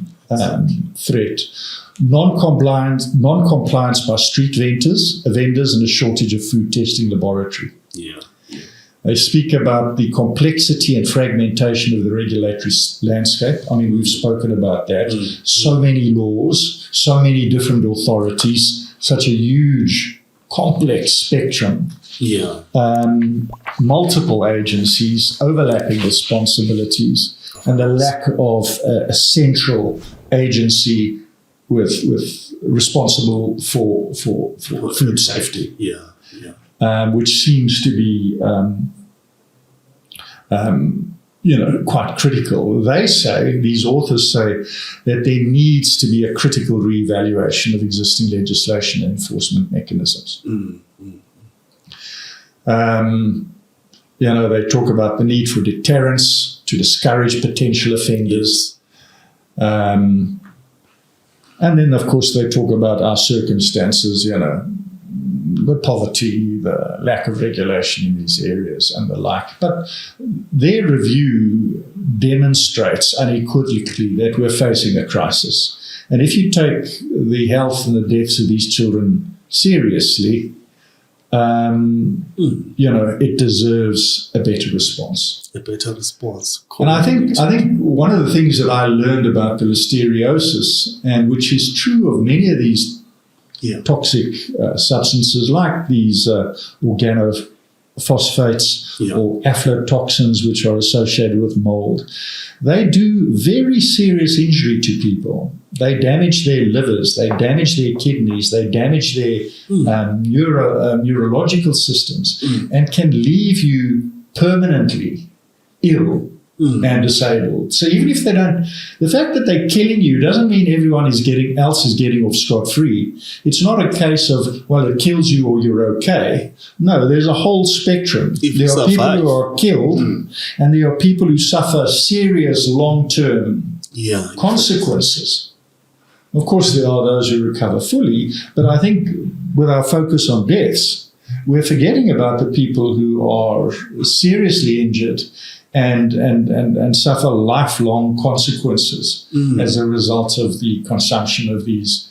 Speaker 2: threat. Non-compliance by street vendors, and a shortage of food testing laboratory. They speak about the complexity and fragmentation of the regulatory landscape. I mean, we've spoken about that. So many laws, so many different authorities, such a huge, complex spectrum. Multiple agencies, overlapping responsibilities, and the lack of a central agency with responsible for food safety. Which seems to be, quite critical. They say, these authors say, that there needs to be a critical reevaluation of existing legislation and enforcement mechanisms. They talk about the need for deterrence to discourage potential offenders. And then, of course, they talk about our circumstances, the poverty, the lack of regulation in these areas and the like. But their review demonstrates unequivocally that we're facing a crisis. And if you take the health and the deaths of these children seriously, it deserves a better response. And I think one of the things that I learned about the Listeriosis, and which is true of many of these toxic substances like these organophosphates or aflatoxins, which are associated with mold, they do very serious injury to people. They damage their livers, they damage their kidneys, they damage their neurological systems, and can leave you permanently ill and disabled. So even if they don't, the fact that they're killing you doesn't mean everyone else is getting off scot-free. It's not a case of, well, it kills you or you're okay. No, there's a whole spectrum. There are people who are killed, and there are people who suffer serious long-term consequences. Of course, there are those who recover fully, but I think with our focus on deaths, we're forgetting about the people who are seriously injured and suffer lifelong consequences as a result of the consumption of these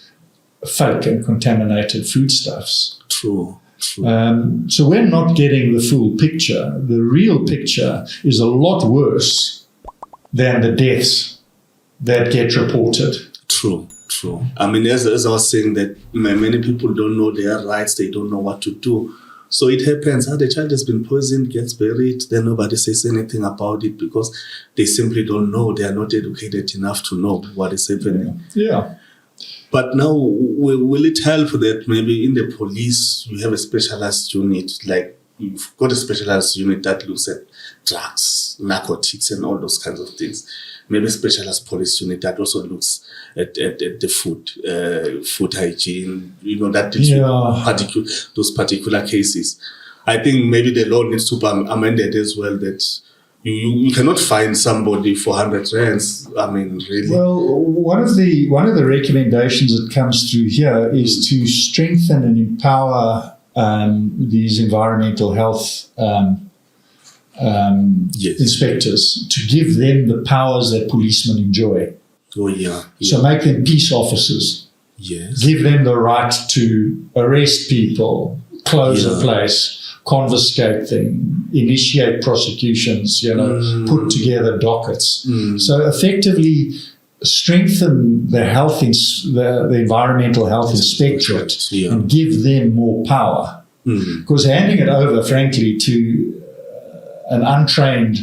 Speaker 2: fake and contaminated foodstuffs.
Speaker 1: True.
Speaker 2: So we're not getting the full picture. The real picture is a lot worse than the deaths that get reported.
Speaker 1: True. True. I mean, as I was saying, that many people don't know their rights. They don't know what to do. So it happens. The child has been poisoned, gets buried. Then nobody says anything about it because they simply don't know. They are not educated enough to know what is happening.
Speaker 2: Yeah.
Speaker 1: But now, will it help that maybe in the police you have a specialized unit, like you've got a specialized unit that looks at drugs, narcotics, and all those kinds of things? Maybe a specialized police unit that also looks at the food hygiene, that deals with those particular cases. I think maybe the law needs to be amended as well, that you cannot find somebody for 100 rands. I mean, really.
Speaker 2: Well, one of the recommendations that comes through here is to strengthen and empower these environmental health inspectors, to give them the powers that policemen enjoy.
Speaker 1: Oh, yeah.
Speaker 2: So make them peace officers.
Speaker 1: Yes.
Speaker 2: Give them the right to arrest people, close a place, confiscate them, initiate prosecutions, put together dockets. So effectively strengthen the the environmental health inspectorate and give them more power. Because handing it over, frankly, to an untrained,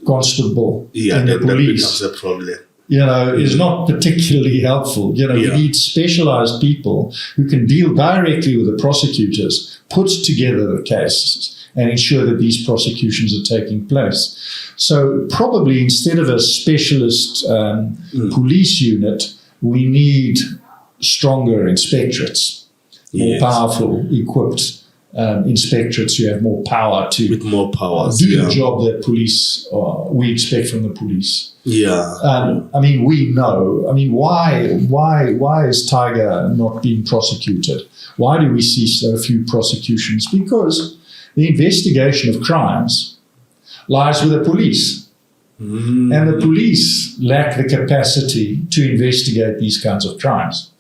Speaker 2: constable in the police,
Speaker 1: that becomes a problem.
Speaker 2: Is not particularly helpful. You need specialized people who can deal directly with the prosecutors, put together the cases, and ensure that these prosecutions are taking place. So probably instead of a specialist police unit, we need stronger inspectorates, more powerful, equipped inspectorates who have more power to
Speaker 1: with more powers,
Speaker 2: do the job that police we expect from the police. I mean, we know. I mean, why is Tiger not being prosecuted? Why do we see so few prosecutions? Because the investigation of crimes lies with the police. And the police lack the capacity to investigate these kinds of crimes.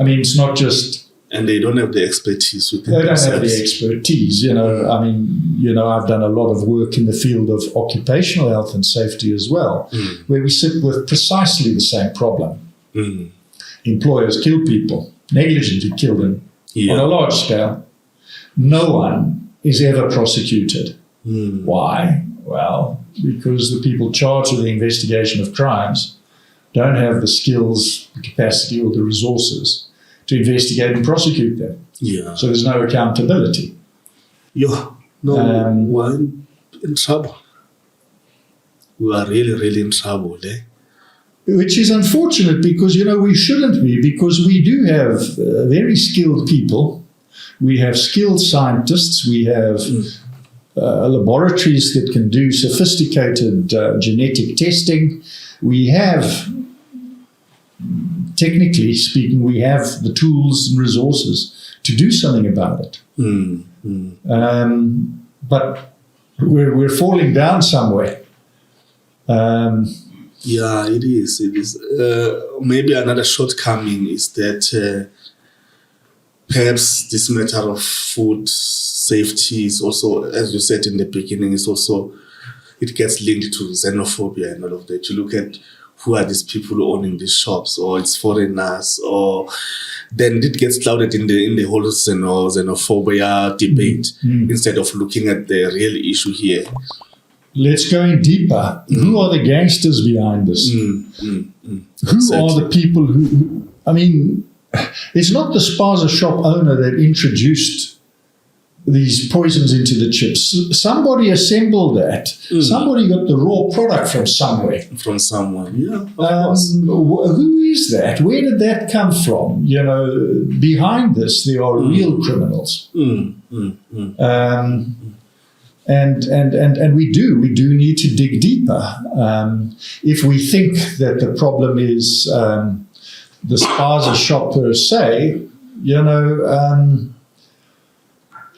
Speaker 2: I mean, it's not just...
Speaker 1: And they don't have the expertise.
Speaker 2: They don't have the expertise. I mean, I've done a lot of work in the field of occupational health and safety as well, where we sit with precisely the same problem. Employers kill people, negligently kill them on a large scale. No one is ever prosecuted. Why? Well, because the people charged with the investigation of crimes don't have the skills, the capacity, or the resources to investigate and prosecute them. So there's no accountability.
Speaker 1: We're in trouble. We are really, really in trouble,
Speaker 2: Which is unfortunate because, we shouldn't be, because we do have very skilled people. We have skilled scientists. We have laboratories that can do sophisticated genetic testing. We have... Technically speaking, we have the tools and resources to do something about it. But we're falling down somewhere.
Speaker 1: It is. It is. Maybe another shortcoming is that perhaps this matter of food safety is also, as you said in the beginning, it gets linked to xenophobia and all of that. You look at who are these people owning these shops, or it's foreigners, or then it gets clouded in the whole xenophobia debate instead of looking at the real issue here.
Speaker 2: Let's go in deeper. Who are the gangsters behind this? Who are the people who, I mean, it's not the spaza shop owner that introduced these poisons into the chips. Somebody assembled that. Somebody got the raw product from somewhere.
Speaker 1: From someone, of course.
Speaker 2: Who is that? Where did that come from? Behind this, there are real criminals. And we do need to dig deeper. If we think that the problem is the spaza shop per se,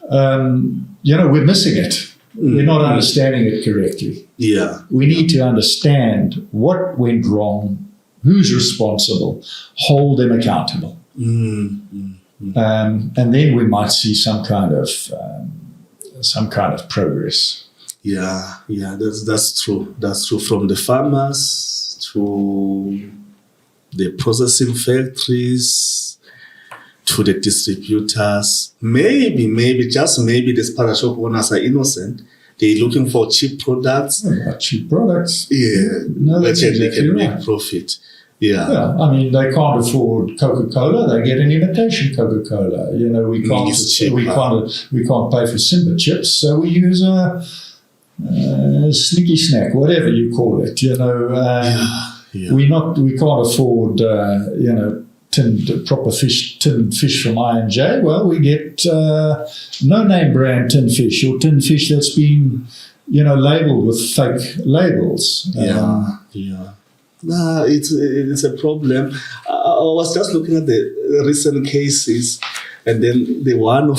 Speaker 2: we're missing it. We're not understanding it correctly. We need to understand what went wrong, who's responsible, hold them accountable. And then we might see some kind of progress.
Speaker 1: Yeah, that's true. That's true. From the farmers to the processing factories to the distributors. Maybe, just maybe the shop owners are innocent. They're looking for cheap products.
Speaker 2: Cheap products.
Speaker 1: Yeah,
Speaker 2: no, that's
Speaker 1: exactly,
Speaker 2: exactly
Speaker 1: they can
Speaker 2: right.
Speaker 1: make profit. Yeah.
Speaker 2: Yeah, I mean, they can't afford Coca-Cola. They get an imitation Coca-Cola. You know, we can't pay for Simba chips, so we use a sneaky snack, whatever you call it. You know, we can't afford tinned fish from I&J. Well, we get no name brand tin fish or tin fish that's been labeled with fake labels.
Speaker 1: It's a problem. I was just looking at the recent cases, and then the one of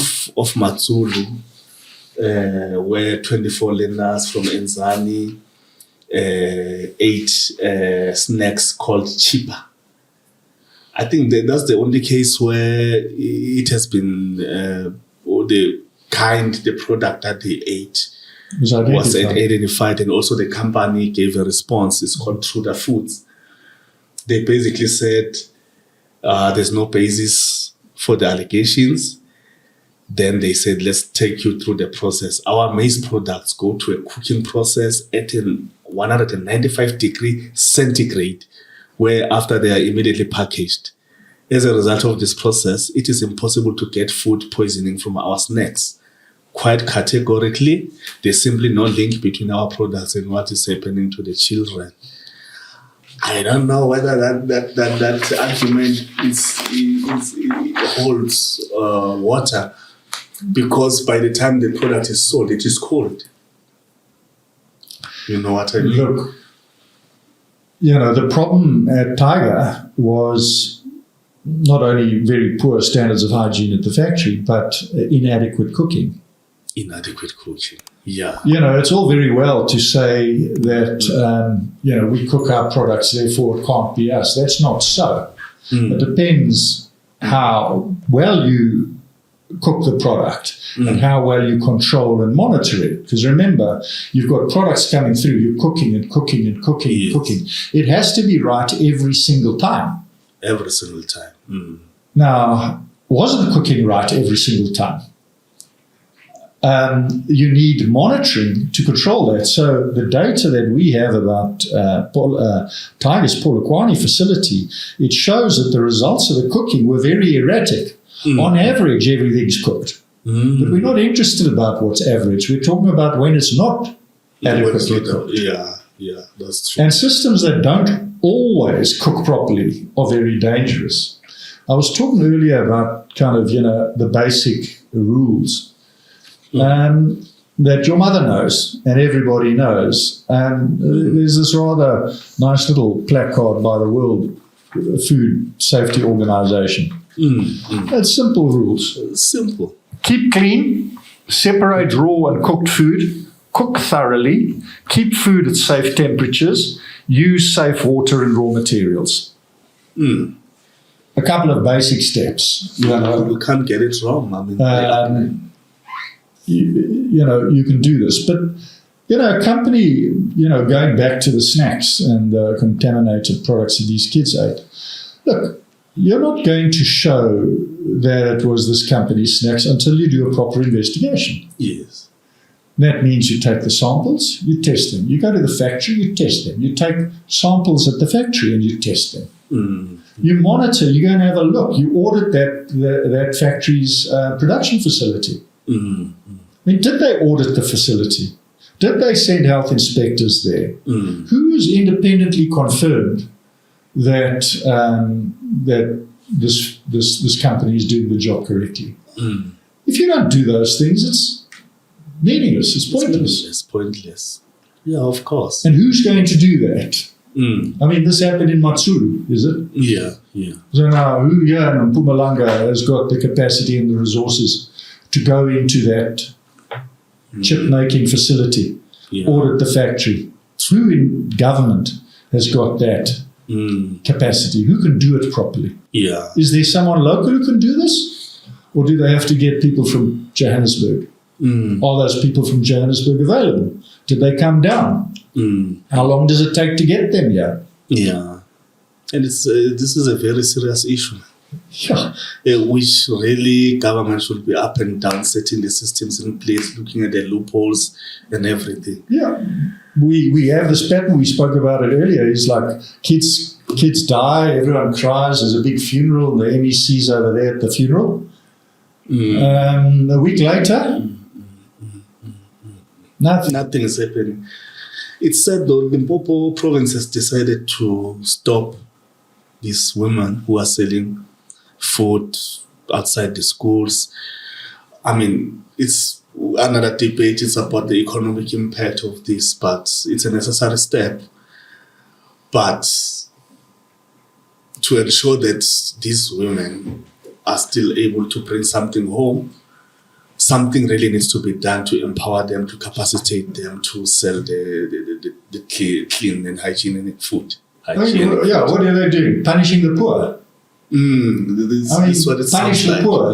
Speaker 1: Matsulu, where 24 learners from Enzani ate snacks called chipa. I think that's the only case where it has been, the product that they ate was identified, and also the company gave a response. It's called Truda Foods. They basically said there's no basis for the allegations. Then they said, let's take you through the process. Our maize products go to a cooking process at 195 degree centigrade, where after they are immediately packaged. As a result of this process, it is impossible to get food poisoning from our snacks. Quite categorically, there's simply no link between our products and what is happening to the children. I don't know whether that argument holds water, because by the time the product is sold, it is cold. You know what I mean?
Speaker 2: Look, the problem at Tiger was not only very poor standards of hygiene at the factory, but inadequate cooking. Yeah. It's all very well to say that, we cook our products, therefore it can't be us. That's not so. It depends how well you cook the product and how well you control and monitor it. Because remember, you've got products coming through, you're cooking and cooking and cooking and cooking. It has to be right every single time.
Speaker 1: Every single time.
Speaker 2: Now, wasn't the cooking right every single time? You need monitoring to control that. So the data that we have about Tiger's Polokwane facility, it shows that the results of the cooking were very erratic. On average, everything's cooked. But we're not interested about what's average. We're talking about when it's not adequately cooked.
Speaker 1: Yeah, that's true.
Speaker 2: And systems that don't always cook properly are very dangerous. I was talking earlier about the basic rules that your mother knows and everybody knows. And there's this rather nice little placard by the World Food Safety Organization. It's simple rules.
Speaker 1: Simple.
Speaker 2: Keep clean, separate raw and cooked food, cook thoroughly, keep food at safe temperatures, use safe water and raw materials. A couple of basic steps.
Speaker 1: You can't get it wrong. I mean,
Speaker 2: you can do this. But, a company, going back to the snacks and the contaminated products that these kids ate, look, you're not going to show that it was this company's snacks until you do a proper investigation.
Speaker 1: Yes.
Speaker 2: That means you take the samples, you test them. You go to the factory, you test them. You take samples at the factory and you test them. You monitor, you go and have a look. You audit that factory's production facility. I mean, did they audit the facility? Did they send health inspectors there? Who has independently confirmed that this company is doing the job correctly? If you don't do those things, it's meaningless. It's pointless.
Speaker 1: It's pointless. Yeah, of course.
Speaker 2: And who's going to do that? I mean, this happened in Matsulu, is it?
Speaker 1: Yeah.
Speaker 2: So now, who here in Mpumalanga has got the capacity and the resources to go into that chip-making facility, audit the factory? Who in government has got that capacity? Who can do it properly?
Speaker 1: Yeah.
Speaker 2: Is there someone local who can do this? Or do they have to get people from Johannesburg? Are those people from Johannesburg available? Did they come down? How long does it take to get them here?
Speaker 1: Yeah. And this is a very serious issue.
Speaker 2: Yeah.
Speaker 1: Which really government should be up and down, setting the systems in place, looking at the loopholes and everything.
Speaker 2: Yeah. We have this pattern, we spoke about it earlier. It's like kids die, everyone cries, there's a big funeral, and the MEC's over there at the funeral. A week later,
Speaker 1: Nothing is happening. It's said though, Limpopo province has decided to stop these women who are selling food outside the schools. I mean, it's another debate. It's about the economic impact of this, but it's a necessary step. But to ensure that these women are still able to bring something home, something really needs to be done to empower them, to capacitate them to sell the clean and hygienic food.
Speaker 2: What are they doing? Punishing the poor.
Speaker 1: This what it
Speaker 2: punish the
Speaker 1: like.
Speaker 2: poor,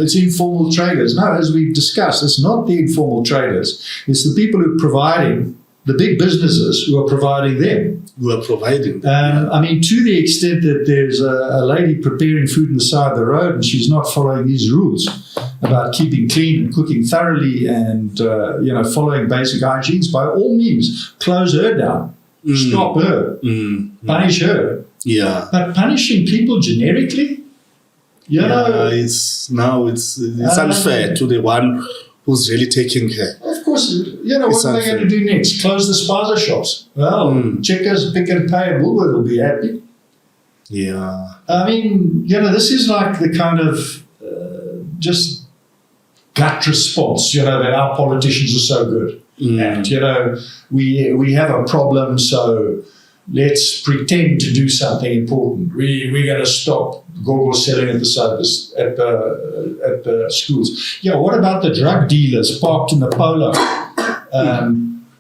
Speaker 2: it's informal traders. No, as we've discussed, it's not the informal traders. It's the people who are providing, the big businesses who are providing them. To the extent that there's a lady preparing food on the side of the road and she's not following these rules about keeping clean and cooking thoroughly and, following basic hygienes, by all means, close her down. Stop her. Punish her.
Speaker 1: Yeah.
Speaker 2: But punishing people generically,
Speaker 1: it's unfair to the one who's really taking care.
Speaker 2: Of course, what are they going to do next? Close the spaza shops? Well, Checkers, Pick and Pay, and Woolworth will be happy.
Speaker 1: Yeah.
Speaker 2: This is like the kind of just gut response, that our politicians are so good. And, we have a problem, so let's pretend to do something important. We're going to stop go-go selling at the service at the schools. Yeah, what about the drug dealers parked in the polo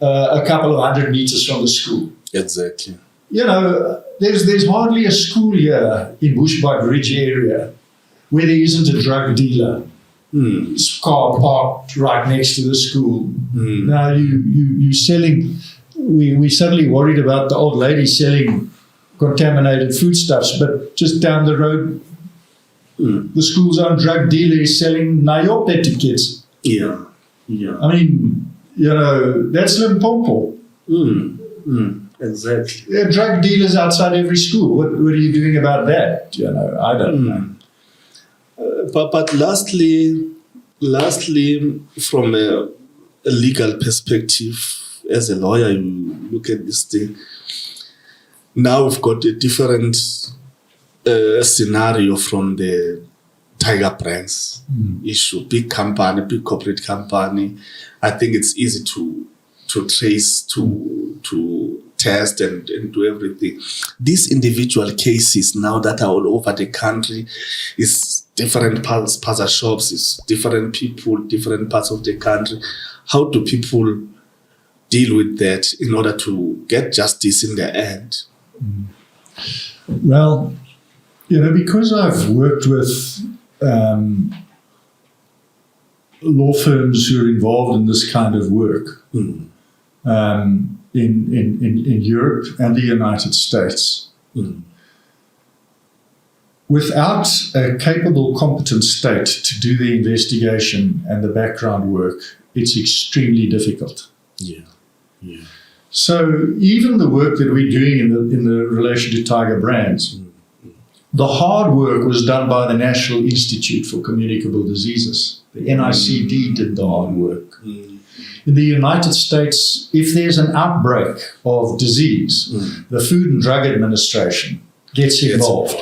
Speaker 2: a couple of 100 meters from the school?
Speaker 1: Exactly.
Speaker 2: There's hardly a school here in Bushbuck Ridge area where there isn't a drug dealer. Car parked right next to the school. Now you selling. We suddenly worried about the old lady selling contaminated foodstuffs, but just down the road, the school's own drug dealer is selling Nayope to kids.
Speaker 1: Yeah.
Speaker 2: That's Limpopo.
Speaker 1: Exactly.
Speaker 2: There are drug dealers outside every school. What are you doing about that? I don't know.
Speaker 1: But lastly, from a legal perspective, as a lawyer, you look at this thing. Now we've got a different scenario from the Tiger Brands issue. Big company, big corporate company. I think it's easy to trace, to test and do everything. These individual cases now that are all over the country is different puzzle shops, is different people, different parts of the country. How do people deal with that in order to get justice in the end?
Speaker 2: Well, because I've worked with law firms who are involved in this kind of work in Europe and the United States, without a capable, competent state to do the investigation and the background work, it's extremely difficult.
Speaker 1: Yeah.
Speaker 2: So even the work that we're doing in the relation to Tiger Brands, the hard work was done by the National Institute for Communicable Diseases. The NICD did the hard work. In the United States, if there's an outbreak of disease, the Food and Drug Administration gets involved.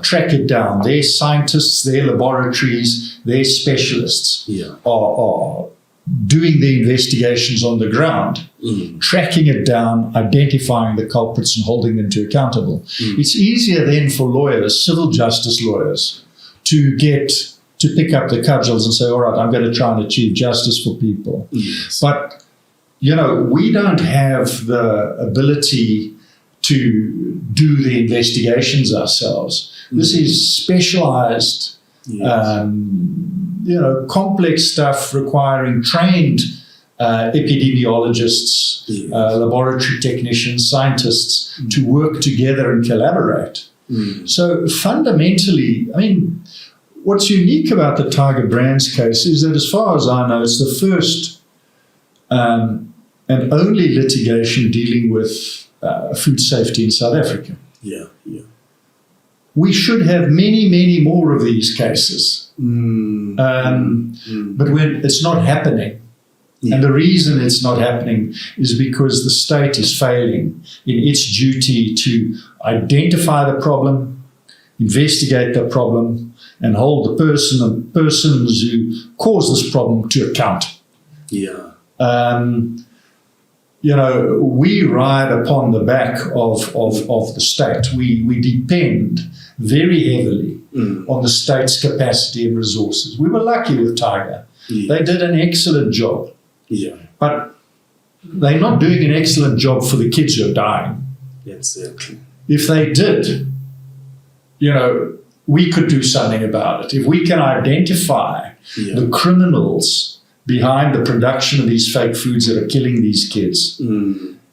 Speaker 2: Track it down. Their scientists, their laboratories, their specialists are doing the investigations on the ground, tracking it down, identifying the culprits and holding them to accountable. It's easier then for lawyers, civil justice lawyers, to pick up the cudgels and say, all right, I'm going to try and achieve justice for people.
Speaker 1: Yes.
Speaker 2: But, we don't have the ability to do the investigations ourselves. This is specialized complex stuff requiring trained epidemiologists, laboratory technicians, scientists to work together and collaborate. So fundamentally, I mean, what's unique about the Tiger Brands case is that, as far as I know, it's the first and only litigation dealing with food safety in South Africa.
Speaker 1: Yeah.
Speaker 2: We should have many, many more of these cases. But when it's not happening, and the reason it's not happening is because the state is failing in its duty to identify the problem, investigate the problem, and hold the person and persons who caused this problem to account.
Speaker 1: Yeah.
Speaker 2: We ride upon the back of the state. We depend very heavily on the state's capacity and resources. We were lucky with Tiger. They did an excellent job.
Speaker 1: Yeah.
Speaker 2: But they're not doing an excellent job for the kids who are dying.
Speaker 1: Exactly.
Speaker 2: If they did, we could do something about it. If we can identify the criminals behind the production of these fake foods that are killing these kids,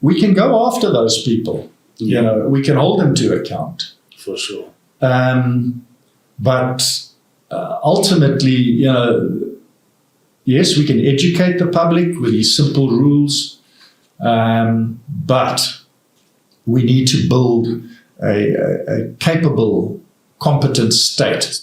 Speaker 2: we can go after those people. We can hold them to account.
Speaker 1: For sure.
Speaker 2: But ultimately, yes, we can educate the public with these simple rules, but we need to build a capable, competent state.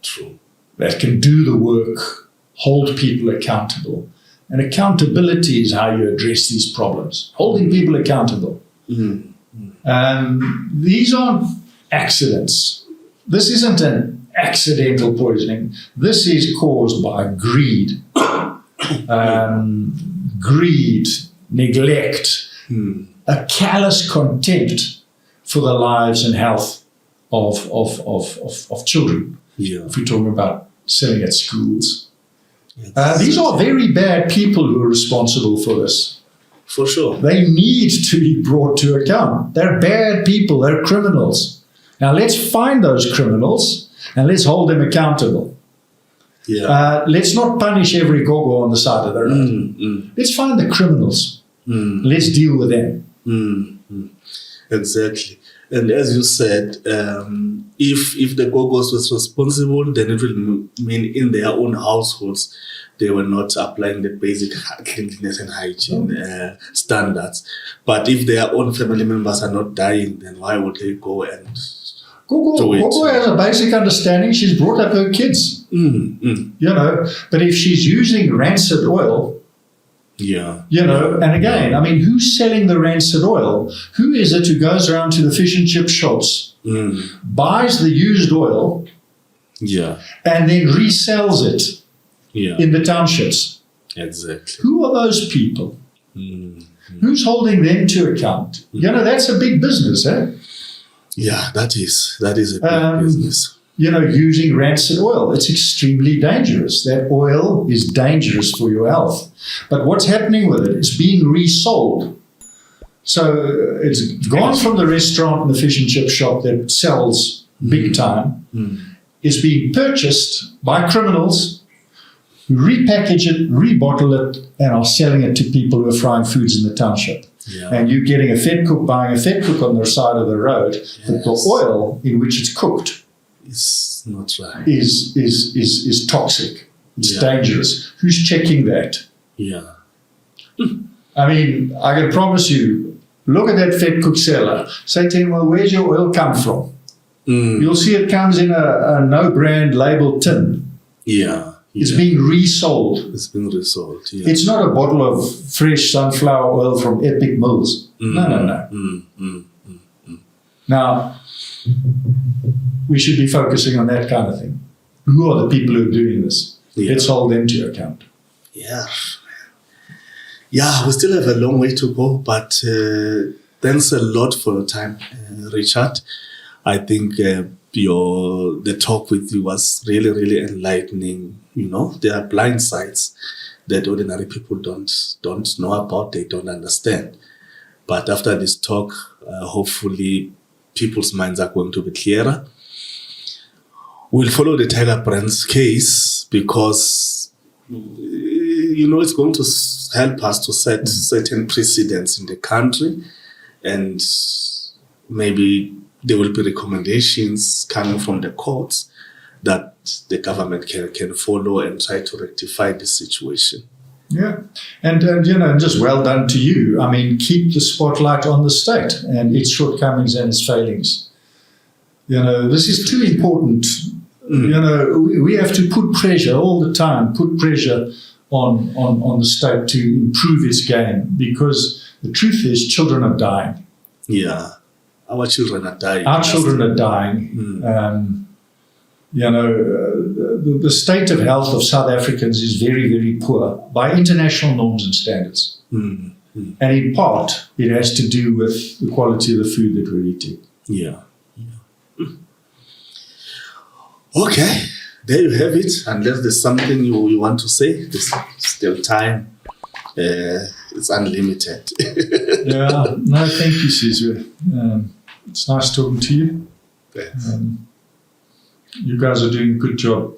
Speaker 1: True.
Speaker 2: That can do the work, hold people accountable. And accountability is how you address these problems, holding people accountable. These aren't accidents. This isn't an accidental poisoning. This is caused by greed, neglect, a callous contempt for the lives and health of children. If we're talking about selling at schools. These are very bad people who are responsible for this.
Speaker 1: For sure.
Speaker 2: They need to be brought to account. They're bad people. They're criminals. Now let's find those criminals and let's hold them accountable. Let's not punish every gogo on the side of the road. Let's find the criminals. Let's deal with them.
Speaker 1: Exactly. And as you said, if the gogos was responsible, then it will mean in their own households they were not applying the basic cleanliness and hygiene standards. But if their own family members are not dying, then why would they go and
Speaker 2: Gogo has a basic understanding. She's brought up her kids. But if she's using rancid oil, and again, I mean, who's selling the rancid oil? Who is it who goes around to the fish and chip shops, buys the used oil, and then resells it in the townships?
Speaker 1: Exactly.
Speaker 2: Who are those people? Who's holding them to account? That's a big business, eh?
Speaker 1: Yeah, that is a big business.
Speaker 2: Using rancid oil. It's extremely dangerous. That oil is dangerous for your health. But what's happening with it? It's being resold. So it's gone from the restaurant and the fish and chip shop that sells big time. It's being purchased by criminals who repackage it, rebottle it, and are selling it to people who are frying foods in the township. And you're getting a fed cook buying a fed cook on the side of the road, but the oil in which it's cooked
Speaker 1: is not right.
Speaker 2: Is toxic. It's dangerous. Who's checking that? I mean, I can promise you, look at that fed cook seller. Say to him, well, where's your oil come from? You'll see it comes in a no-brand labeled tin. It's being resold.
Speaker 1: It's being resold.
Speaker 2: It's not a bottle of fresh sunflower oil from Epic Mills. No. Now, we should be focusing on that kind of thing. Who are the people who are doing this? Let's hold them to account.
Speaker 1: We still have a long way to go, but thanks a lot for your time, Richard. I think the talk with you was really, really enlightening. There are blind sides that ordinary people don't know about, they don't understand. But after this talk, hopefully people's minds are going to be clearer. we'll follow the Tiger Brands case because, it's going to help us to set certain precedents in the country, and maybe there will be recommendations coming from the courts that the government can follow and try to rectify the situation.
Speaker 2: Yeah, and just well done to you. I mean, keep the spotlight on the state and its shortcomings and its failings. This is too important. We have to put pressure all the time, put pressure on the state to improve its game, because the truth is children are dying.
Speaker 1: Yeah, our children are dying.
Speaker 2: Our children are dying. The state of health of South Africans is very, very poor by international norms and standards. And in part, it has to do with the quality of the food that we're eating.
Speaker 1: Yeah. Okay, there you have it. Unless there's something you want to say, there's still time. It's unlimited.
Speaker 2: Yeah, no, thank you, Caesar. It's nice talking to you.
Speaker 1: Thanks.
Speaker 2: You guys are doing a good job.